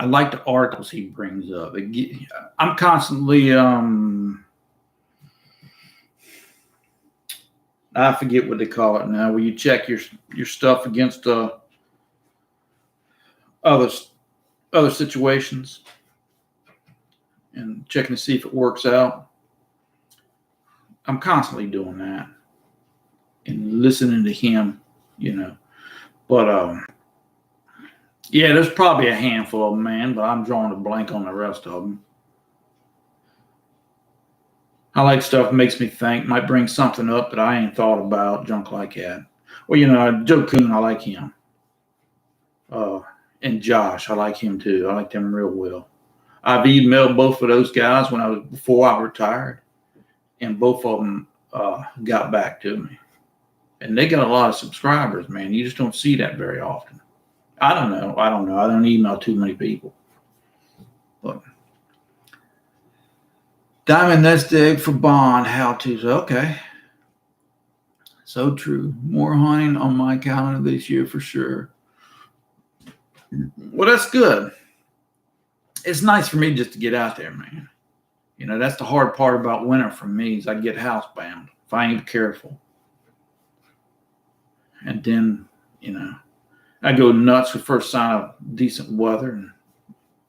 I like the articles he brings up. I'm constantly I forget what they call it now, where you check your stuff against other situations and checking to see if it works out. I'm constantly doing that and listening to him, you know. But yeah, there's probably a handful of them, man, but I'm drawing a blank on the rest of them. I like stuff that makes me think, might bring something up that I ain't thought about, junk like that. Well, you know, Joe Coon, I like him. And Josh, I like him too. I like them real well. I've emailed both of those guys before I retired, and both of them got back to me. And they got a lot of subscribers, man. You just don't see that very often. I don't know. I don't email too many people. But diamond nest egg for bond how-tos. Okay. So true. More hunting on my calendar this year for sure. Well, that's good. It's nice for me just to get out there, man. You know, that's the hard part about winter for me is I get housebound if I ain't careful. And then, you know, I go nuts with first sign of decent weather and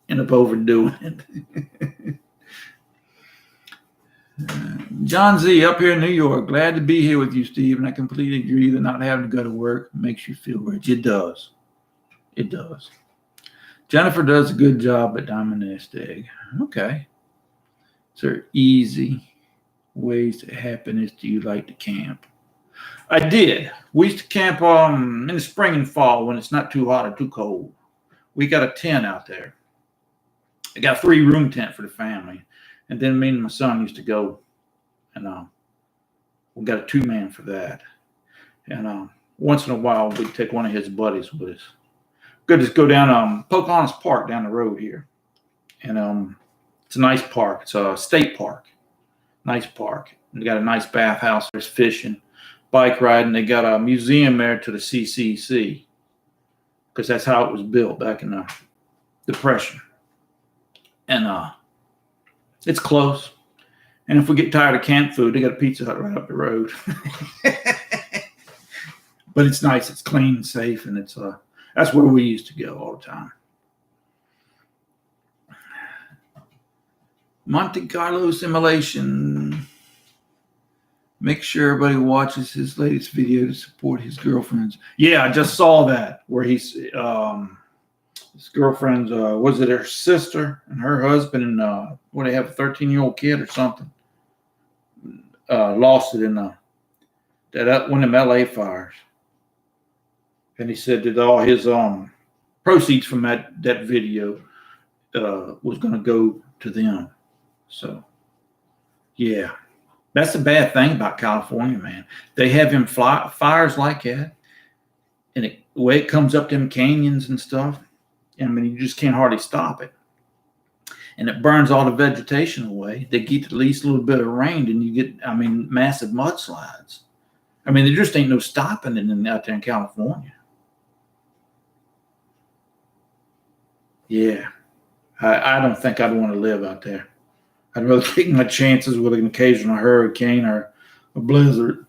end up overdoing it. John Z up here in New York. Glad to be here with you, Steve. And I completely agree that not having to go to work makes you feel rich. It does. It does. Jennifer does a good job at Diamond Nest Egg. Okay. Is there easy ways to happiness do you like to camp? I did. We used to camp in the spring and fall when it's not too hot or too cold. We got a tent out there. I got a 3-room tent for the family. And then me and my son used to go and we got a 2-man for that. And once in a while we'd take one of his buddies with us. Good to go down Pocahontas Park down the road here. And it's a nice park. It's a state park. Nice park. And they got a nice bathhouse. There's fishing, bike riding. They got a museum there to the CCC because that's how it was built back in the Depression. And it's close. And if we get tired of camp food, they got a Pizza Hut right up the road. But it's nice. It's clean and safe. And it's that's where we used to go all the time. Monte Carlo simulation. Make sure everybody watches his latest video to support his girlfriends. Yeah, I just saw that where he's his girlfriend's was it her sister and her husband and what they have a 13-year-old kid or something. Lost it in one of them LA fires. And he said that all his proceeds from that video was going to go to them. So, yeah, that's the bad thing about California, man. They have him fires like that, and the way it comes up them canyons and stuff, I mean, you just can't hardly stop it. And it burns all the vegetation away. They get at least a little bit of rain, and you get, I mean, massive mudslides. I mean, there just ain't no stopping it out there in California. Yeah, I don't think I'd want to live out there. I'd rather take my chances with an occasional hurricane or a blizzard.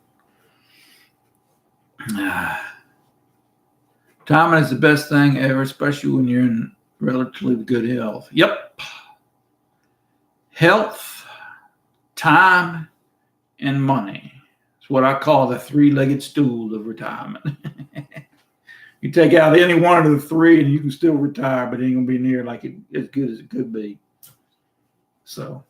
Timing is the best thing ever, especially when you're in relatively good health. Yep. Health, time, and money. It's what I call the 3-legged stool of retirement. You take out any one of the 3 and you can still retire, but it ain't going to be near like as good as it could be. So,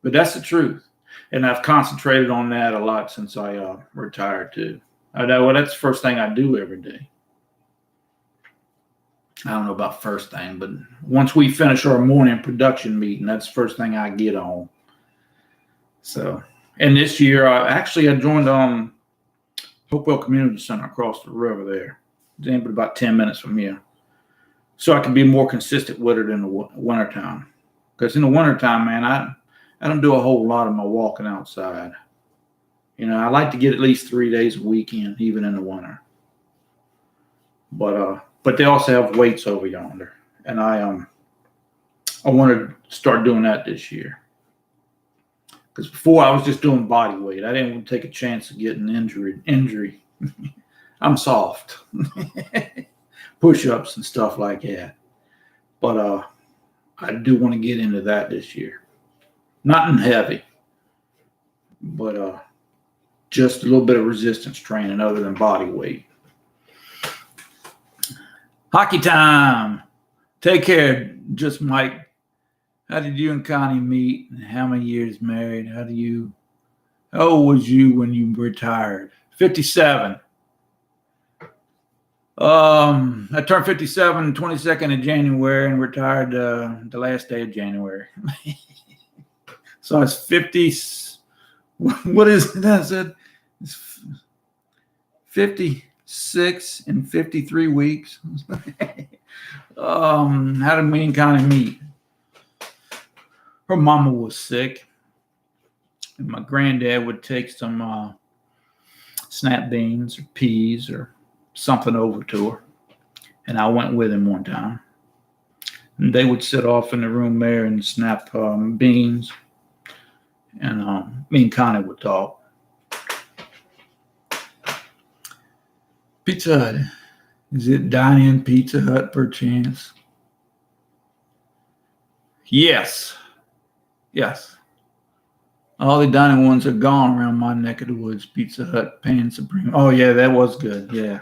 but that's the truth. And I've concentrated on that a lot since I retired too. I know, well, that's the first thing I do every day. I don't know about first thing, but once we finish our morning production meeting, that's the first thing I get on. So, and this year, I joined Hopewell Community Center across the river there. It's about 10 minutes from here. So I can be more consistent with it in the wintertime. Because in the wintertime, man, I don't do a whole lot of my walking outside. You know, I like to get at least 3 days a weekend, even in the winter. But they also have weights over yonder, and I want to start doing that this year. Because before I was just doing body weight. I didn't want to take a chance of getting injury. I'm soft. Push-ups and stuff like that. But I do want to get into that this year. Not in heavy, but just a little bit of resistance training other than body weight. Hockey time. Take care, Just Mike. How did you and Connie meet? How many years married? How old was you when you retired? 57. I turned 57 22nd of January and retired the last day of January. So it's 50. What is that? It's 56 and 53 weeks. How did me and Connie meet? Her mama was sick, and my granddad would take some snap beans or peas or something over to her, and I went with him one time. And they would sit off in the room there and snap beans, and me and Connie would talk. Pizza Hut. Is it dine-in Pizza Hut perchance? Yes. All the dining ones are gone around my neck of the woods. Pizza Hut, Pan Supreme. Oh, yeah, that was good. Yeah.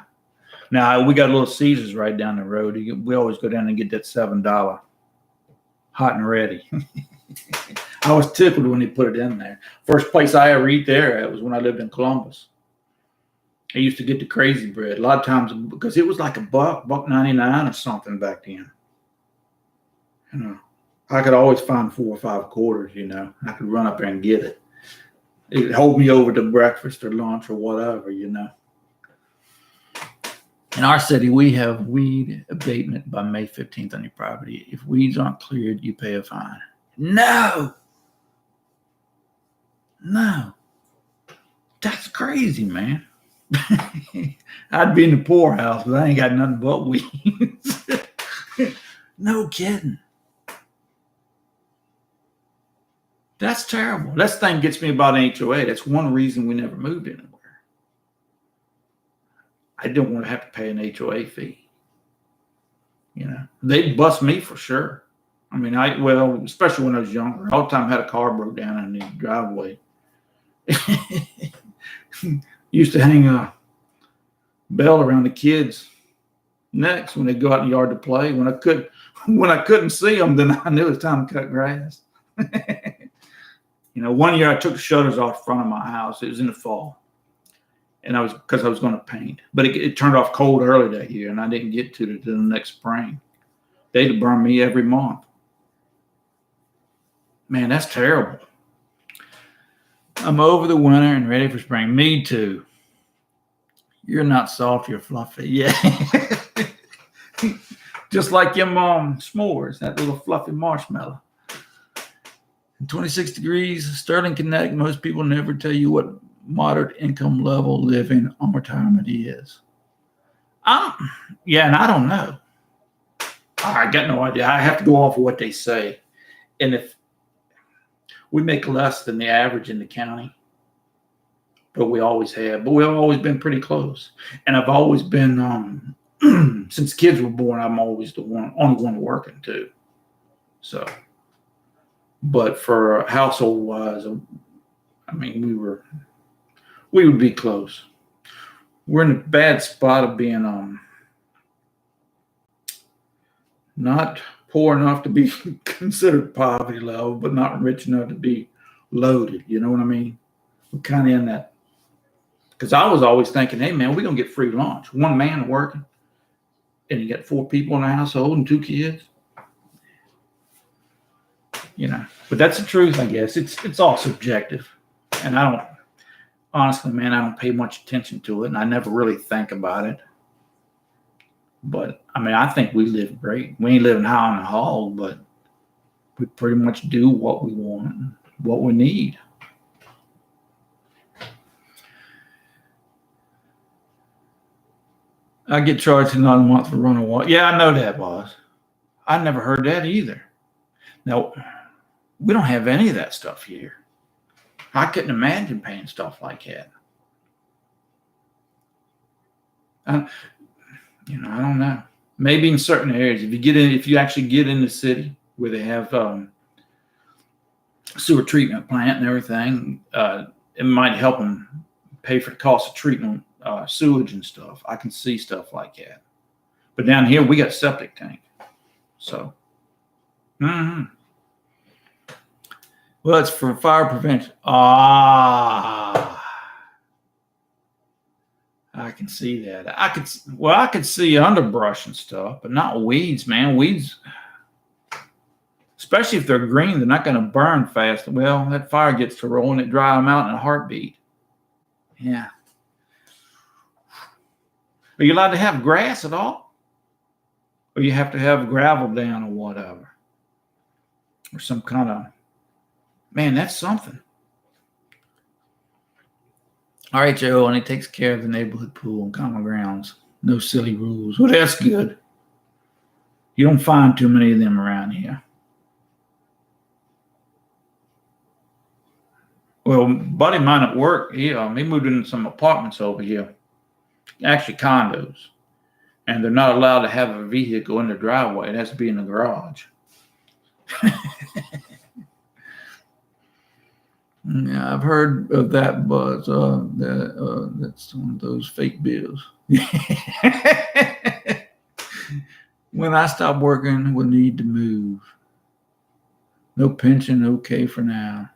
Now, we got a little Caesars right down the road. We always go down and get that $7 hot and ready. I was tickled when he put it in there. First place I ever eat there at was when I lived in Columbus. I used to get the crazy bread a lot of times because it was like $1.99 or something back then. You know, I could always find 4 or 5 quarters. You know, I could run up there and get it. It'd hold me over to breakfast or lunch or whatever. You know. In our city, we have weed abatement by May 15th on your property. If weeds aren't cleared, you pay a fine. No. That's crazy, man. I'd be in the poorhouse, but I ain't got nothing but weeds. No kidding. That's terrible. That thing gets me about an HOA. That's one reason we never moved anywhere. I didn't want to have to pay an HOA fee. You know, they'd bust me for sure. I mean, especially when I was younger, all the time I had a car broke down in the driveway. Used to hang a bell around the kids' necks when they go out in the yard to play. When I couldn't see them, then I knew it was time to cut grass. You know, one year I took the shutters off the front of my house. It was in the fall. And because I was going to paint. But it turned off cold early that year, and I didn't get to it until the next spring. They'd burn me every month. Man, that's terrible. I'm over the winter and ready for spring. Me too. You're not soft, you're fluffy. Yeah. Just like your mom s'mores, that little fluffy marshmallow. 26 degrees, Sterling, Connecticut. Most people never tell you what moderate income level living on retirement is. And I don't know. I got no idea. I have to go off of what they say. And if we make less than the average in the county, but we always have. But we've always been pretty close. And I've always been, since kids were born, I'm always the only one working too. So, but for household wise, I mean, we would be close. We're in a bad spot of being not poor enough to be considered poverty level, but not rich enough to be loaded. You know what I mean? We're kind of in that. Because I was always thinking, hey, man, we're going to get free lunch. One man working. and you got 4 people in the household and 2 kids. But that's the truth, I guess. It's all subjective, and I don't honestly, man, I don't pay much attention to it, and I never really think about it. But I mean, I think we live great. We ain't living high on the hog, but we pretty much do what we want, what we need. I get charged another month for running water. Yeah, I know that, boss. I never heard that either. Now, we don't have any of that stuff here. I couldn't imagine paying stuff like that. I don't know. Maybe in certain areas, if you actually get in the city where they have sewer treatment plant and everything, it might help them pay for the cost of treatment sewage and stuff. I can see stuff like that. But down here, we got septic tank. So, well, it's for fire prevention. I can see that. I could see underbrush and stuff, but not weeds, man. Weeds, especially if they're green, they're not going to burn fast. Well, that fire gets to rolling, it dry them out in a heartbeat. Yeah. Are you allowed to have grass at all? Or you have to have gravel down or whatever? Or some kind of, man, that's something. All right, Joe, and he takes care of the neighborhood pool and common grounds. No silly rules. Well, that's good. You don't find too many of them around here. Well, buddy of mine at work, he moved into some apartments over here, actually condos, and they're not allowed to have a vehicle in the driveway. It has to be in the garage. Yeah, I've heard of that, but that's one of those fake bills. When I stop working, we'll need to move. No pension, okay for now.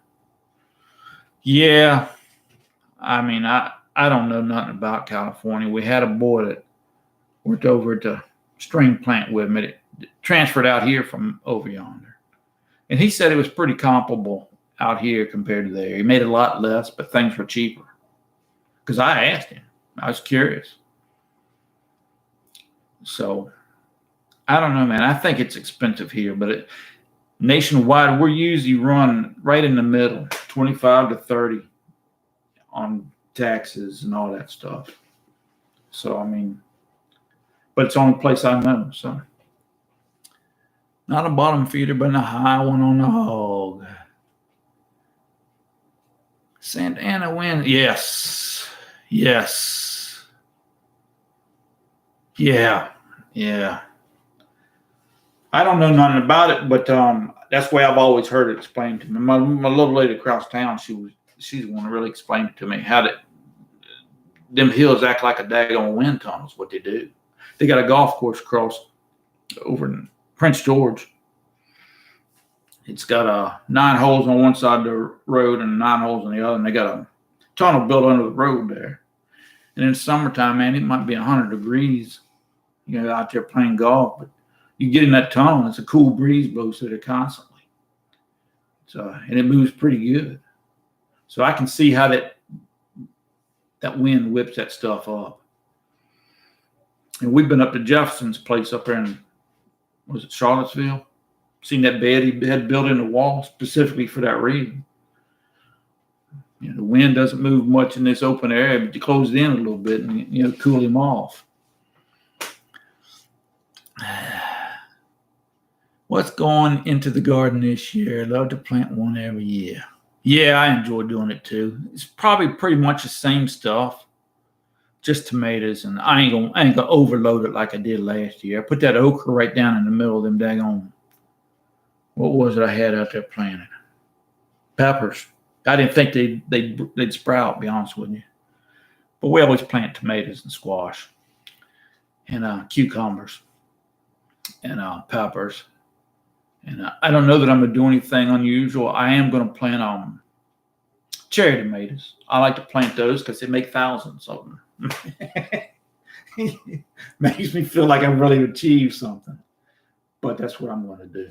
Yeah, I mean, I don't know nothing about California. We had a boy that worked over at the string plant with me. That transferred out here from over yonder, and he said it was pretty comparable out here compared to there. He made a lot less, but things were cheaper. Because I asked him. I was curious. So, I don't know, man. I think it's expensive here, but nationwide, we're usually run right in the middle, 25 to 30 on taxes and all that stuff. So, I mean, but it's the only place I know. So, not a bottom feeder, but a high one on the hog. Santa Ana wind. Yes. Yeah. I don't know nothing about it, but that's the way I've always heard it explained to me. My little lady across town, she's the one to really explain it to me how them hills act like a daggone wind tunnel is what they do. They got a golf course across over in Prince George. It's got 9 holes on one side of the road and 9 holes on the other, and they got a tunnel built under the road there. And in summertime, man, it might be 100 degrees, out there playing golf, but you get in that tunnel, and it's a cool breeze blows through there constantly. So, and it moves pretty good. So I can see how that wind whips that stuff up. And we've been up to Jefferson's place up there in, was it Charlottesville? Seen that bed he had built in the wall specifically for that reason. The wind doesn't move much in this open area, but you close it in a little bit and cool him off. What's going into the garden this year? Love to plant one every year. Yeah, I enjoy doing it too. It's probably pretty much the same stuff, just tomatoes, and I ain't gonna overload it like I did last year. I put that okra right down in the middle of them daggone. What was it I had out there planted? Peppers. I didn't think they'd sprout, to be honest with you. But we always plant tomatoes and squash and cucumbers and peppers. And I don't know that I'm going to do anything unusual. I am going to plant cherry tomatoes. I like to plant those because they make thousands of them. Makes me feel like I've really achieved something. But that's what I'm going to do.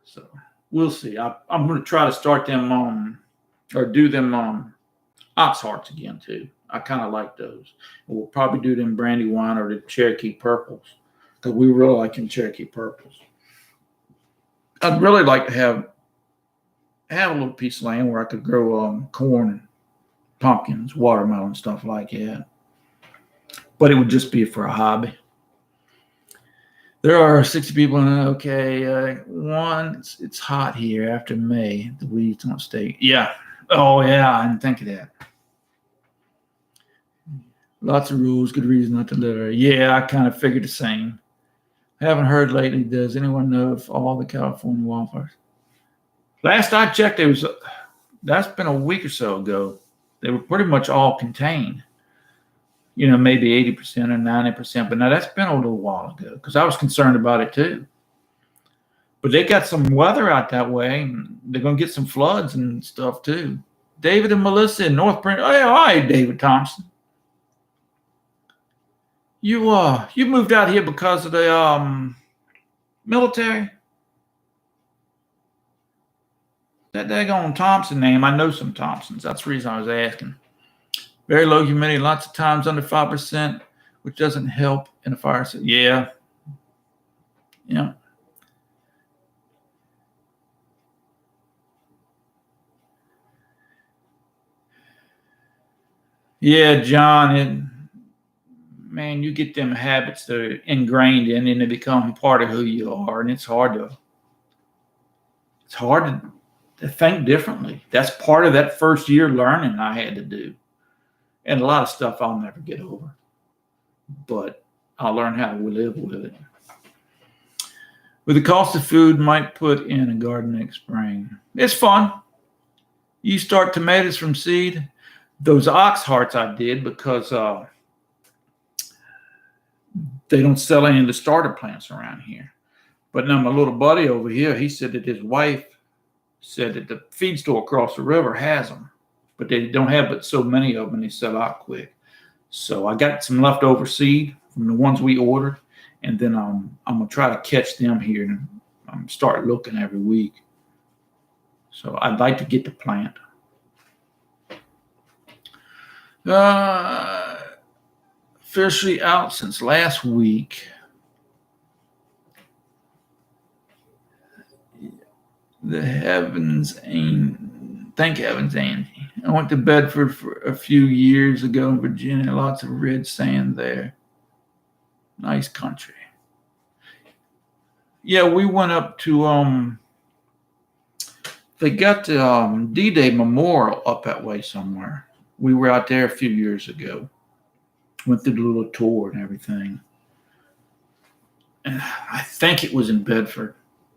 So we'll see. I'm going to try to start them on, or do them on ox hearts again too. I kind of like those. We'll probably do them Brandywine or the Cherokee purples because we really like them Cherokee purples. I'd really like to have a little piece of land where I could grow corn, pumpkins, watermelon, stuff like that. But it would just be for a hobby. There are 60 people in it. Okay, it's hot here after May. The weeds don't stay. Yeah. Oh, yeah, I didn't think of that. Lots of rules, good reason not to litter. Yeah, I kind of figured the same. I haven't heard lately. Does anyone know if all the California wildfires? Last I checked, that's been a week or so ago. They were pretty much all contained. Maybe 80% or 90%. But now that's been a little while ago because I was concerned about it too. But they got some weather out that way, and they're going to get some floods and stuff too. David and Melissa in North Brent. Oh, yeah, all right, David Thompson. You moved out here because of the military? That daggone Thompson name, I know some Thompsons. That's the reason I was asking. Very low humidity, lots of times under 5%, which doesn't help in a fire. Yeah. Yeah. Yeah, John, man, you get them habits that are ingrained in and they become part of who you are, and it's hard to think differently. That's part of that first year learning I had to do. And a lot of stuff I'll never get over. But I'll learn how to live with it. With the cost of food, might put in a garden next spring. It's fun. You start tomatoes from seed. Those ox hearts I did because they don't sell any of the starter plants around here. But now my little buddy over here, he said that his wife said that the feed store across the river has them, but they don't have but so many of them, and they sell out quick. So I got some leftover seed from the ones we ordered, and then I'm going to try to catch them here and start looking every week. So I'd like to get the plant. Officially out since last week. The heavens ain't. Thank heavens, Andy. I went to Bedford for a few years ago in Virginia. Lots of red sand there. Nice country. Yeah, we went up to they got the D-Day Memorial up that way somewhere. We were out there a few years ago. Went through the little tour and everything. And I think it was in Bedford.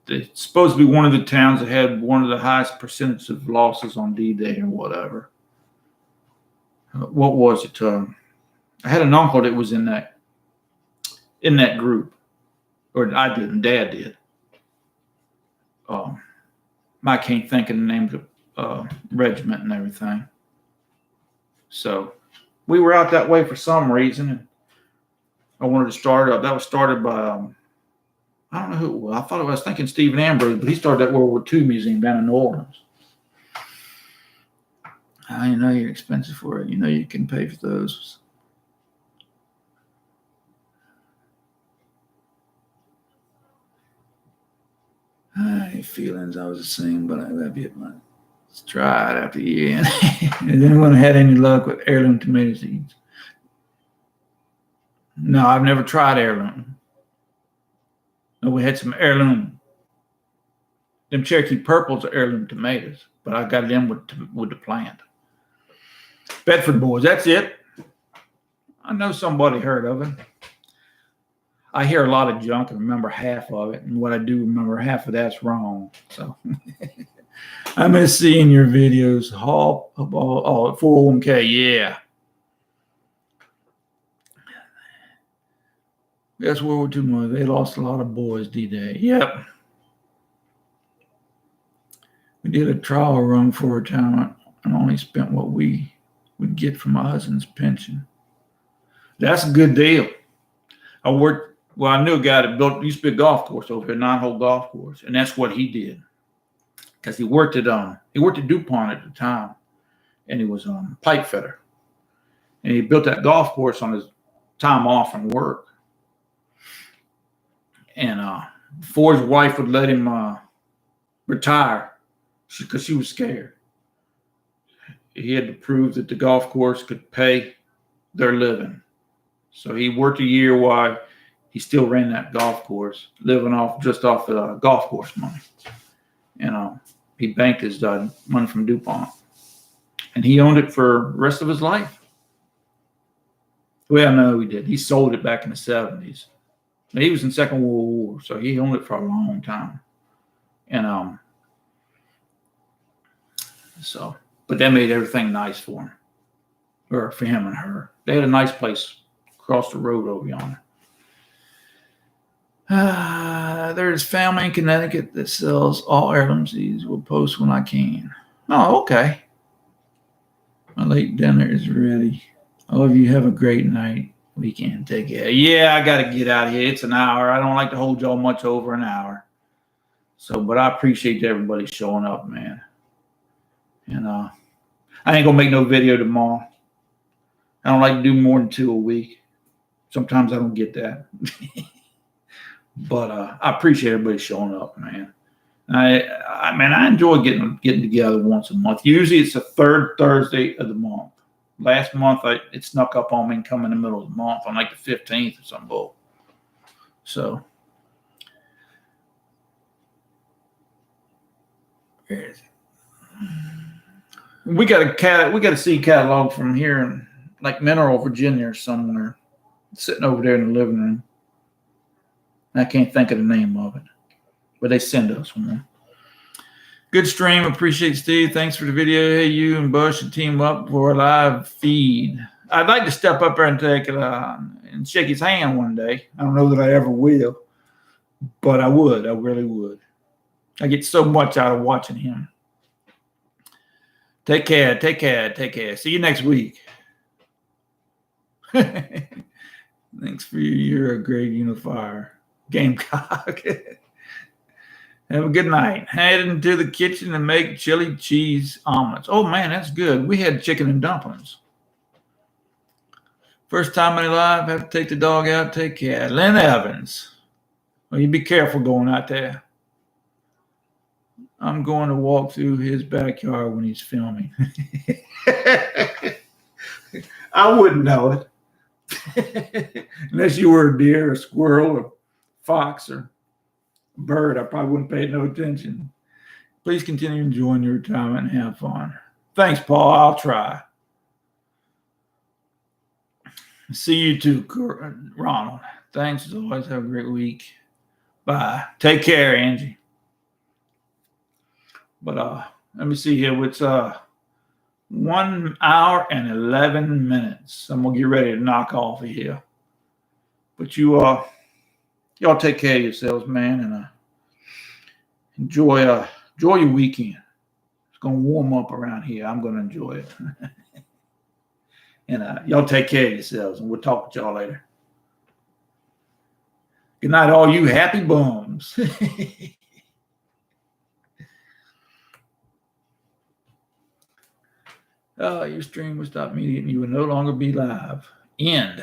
It's supposed to be one of the towns that had one of the highest percentage of losses on D-Day or whatever. What was it? I had an uncle that was in that group, or I didn't. Dad did. I can't think of the name of the regiment and everything. So we were out that way for some reason, and I wanted to start up. That was started by I don't know who it was. I was thinking Stephen Ambrose, but he started that World War II museum down in New Orleans. I know you're expensive for it. You know you can pay for those. Feelings I was the same, but I love it. Let's try it after a year. Has anyone had any luck with heirloom tomato seeds? No, I've never tried heirloom. No, we had some heirloom. Them Cherokee purples are heirloom tomatoes, but I got them with the plant. Bedford boys, that's it. I know somebody heard of it. I hear a lot of junk and remember half of it, and what I do remember, half of that's wrong. So I miss seeing your videos. 401k, yeah. That's World War II money. They lost a lot of boys D-Day. Yep. We did a trial run for retirement and only spent what we would get from my husband's pension. That's a good deal. I knew a guy that used to be a golf course over here, 9-hole golf course, and that's what he did. Because he worked at DuPont at the time, and he was pipe fitter. And he built that golf course on his time off from work. And before his wife would let him retire, because she was scared, he had to prove that the golf course could pay their living. So he worked a year while he still ran that golf course, living just off the golf course money. And he banked his money from DuPont. And he owned it for the rest of his life. Well, no, he did. He sold it back in the 70s. He was in Second World War, so he owned it for a long time. And but that made everything nice for him, or for him and her. They had a nice place across the road over yonder. There's family in Connecticut that sells all heirlooms. These will post when I can. Oh, okay. My late dinner is ready. All of you have a great night. Weekend. Take care. Yeah, I got to get out of here. It's an hour. I don't like to hold y'all much over an hour. So, but I appreciate everybody showing up, man. And I ain't going to make no video tomorrow. I don't like to do more than 2 a week. Sometimes I don't get that. But I appreciate everybody showing up, man. I enjoy getting together once a month. Usually it's the third Thursday of the month. Last month it snuck up on me and come in the middle of the month on like the 15th or some bull. So where is it? We got a seed catalog from here in like Mineral, Virginia or somewhere, sitting over there in the living room. I can't think of the name of it, but they send us one. Good stream. Appreciate Steve. Thanks for the video. Hey, you and Bush should team up for a live feed. I'd like to step up there and take it and shake his hand one day. I don't know that I ever will, but I would. I really would. I get so much out of watching him. Take care. Take care. Take care. See you next week. Thanks for you're a great unifier. Gamecock. Have a good night. Head into the kitchen and make chili cheese omelets. Oh, man, that's good. We had chicken and dumplings. First time in live, have to take the dog out. Take care. Lynn Evans. Well, you be careful going out there. I'm going to walk through his backyard when he's filming. I wouldn't know it. Unless you were a deer, a squirrel, or fox, or bird, I probably wouldn't pay no attention. Please continue enjoying your retirement and have fun. Thanks, Paul. I'll try. See you too, Ronald. Thanks as always. Have a great week. Bye. Take care, Angie. But let me see here. It's 1 hour and 11 minutes. I'm gonna get ready to knock off of here. But y'all take care of yourselves, man, and enjoy your weekend. It's gonna warm up around here. I'm gonna enjoy it. And y'all take care of yourselves, and we'll talk with y'all later. Good night, all you happy bums. Your stream will stop immediately. You will no longer be live. End.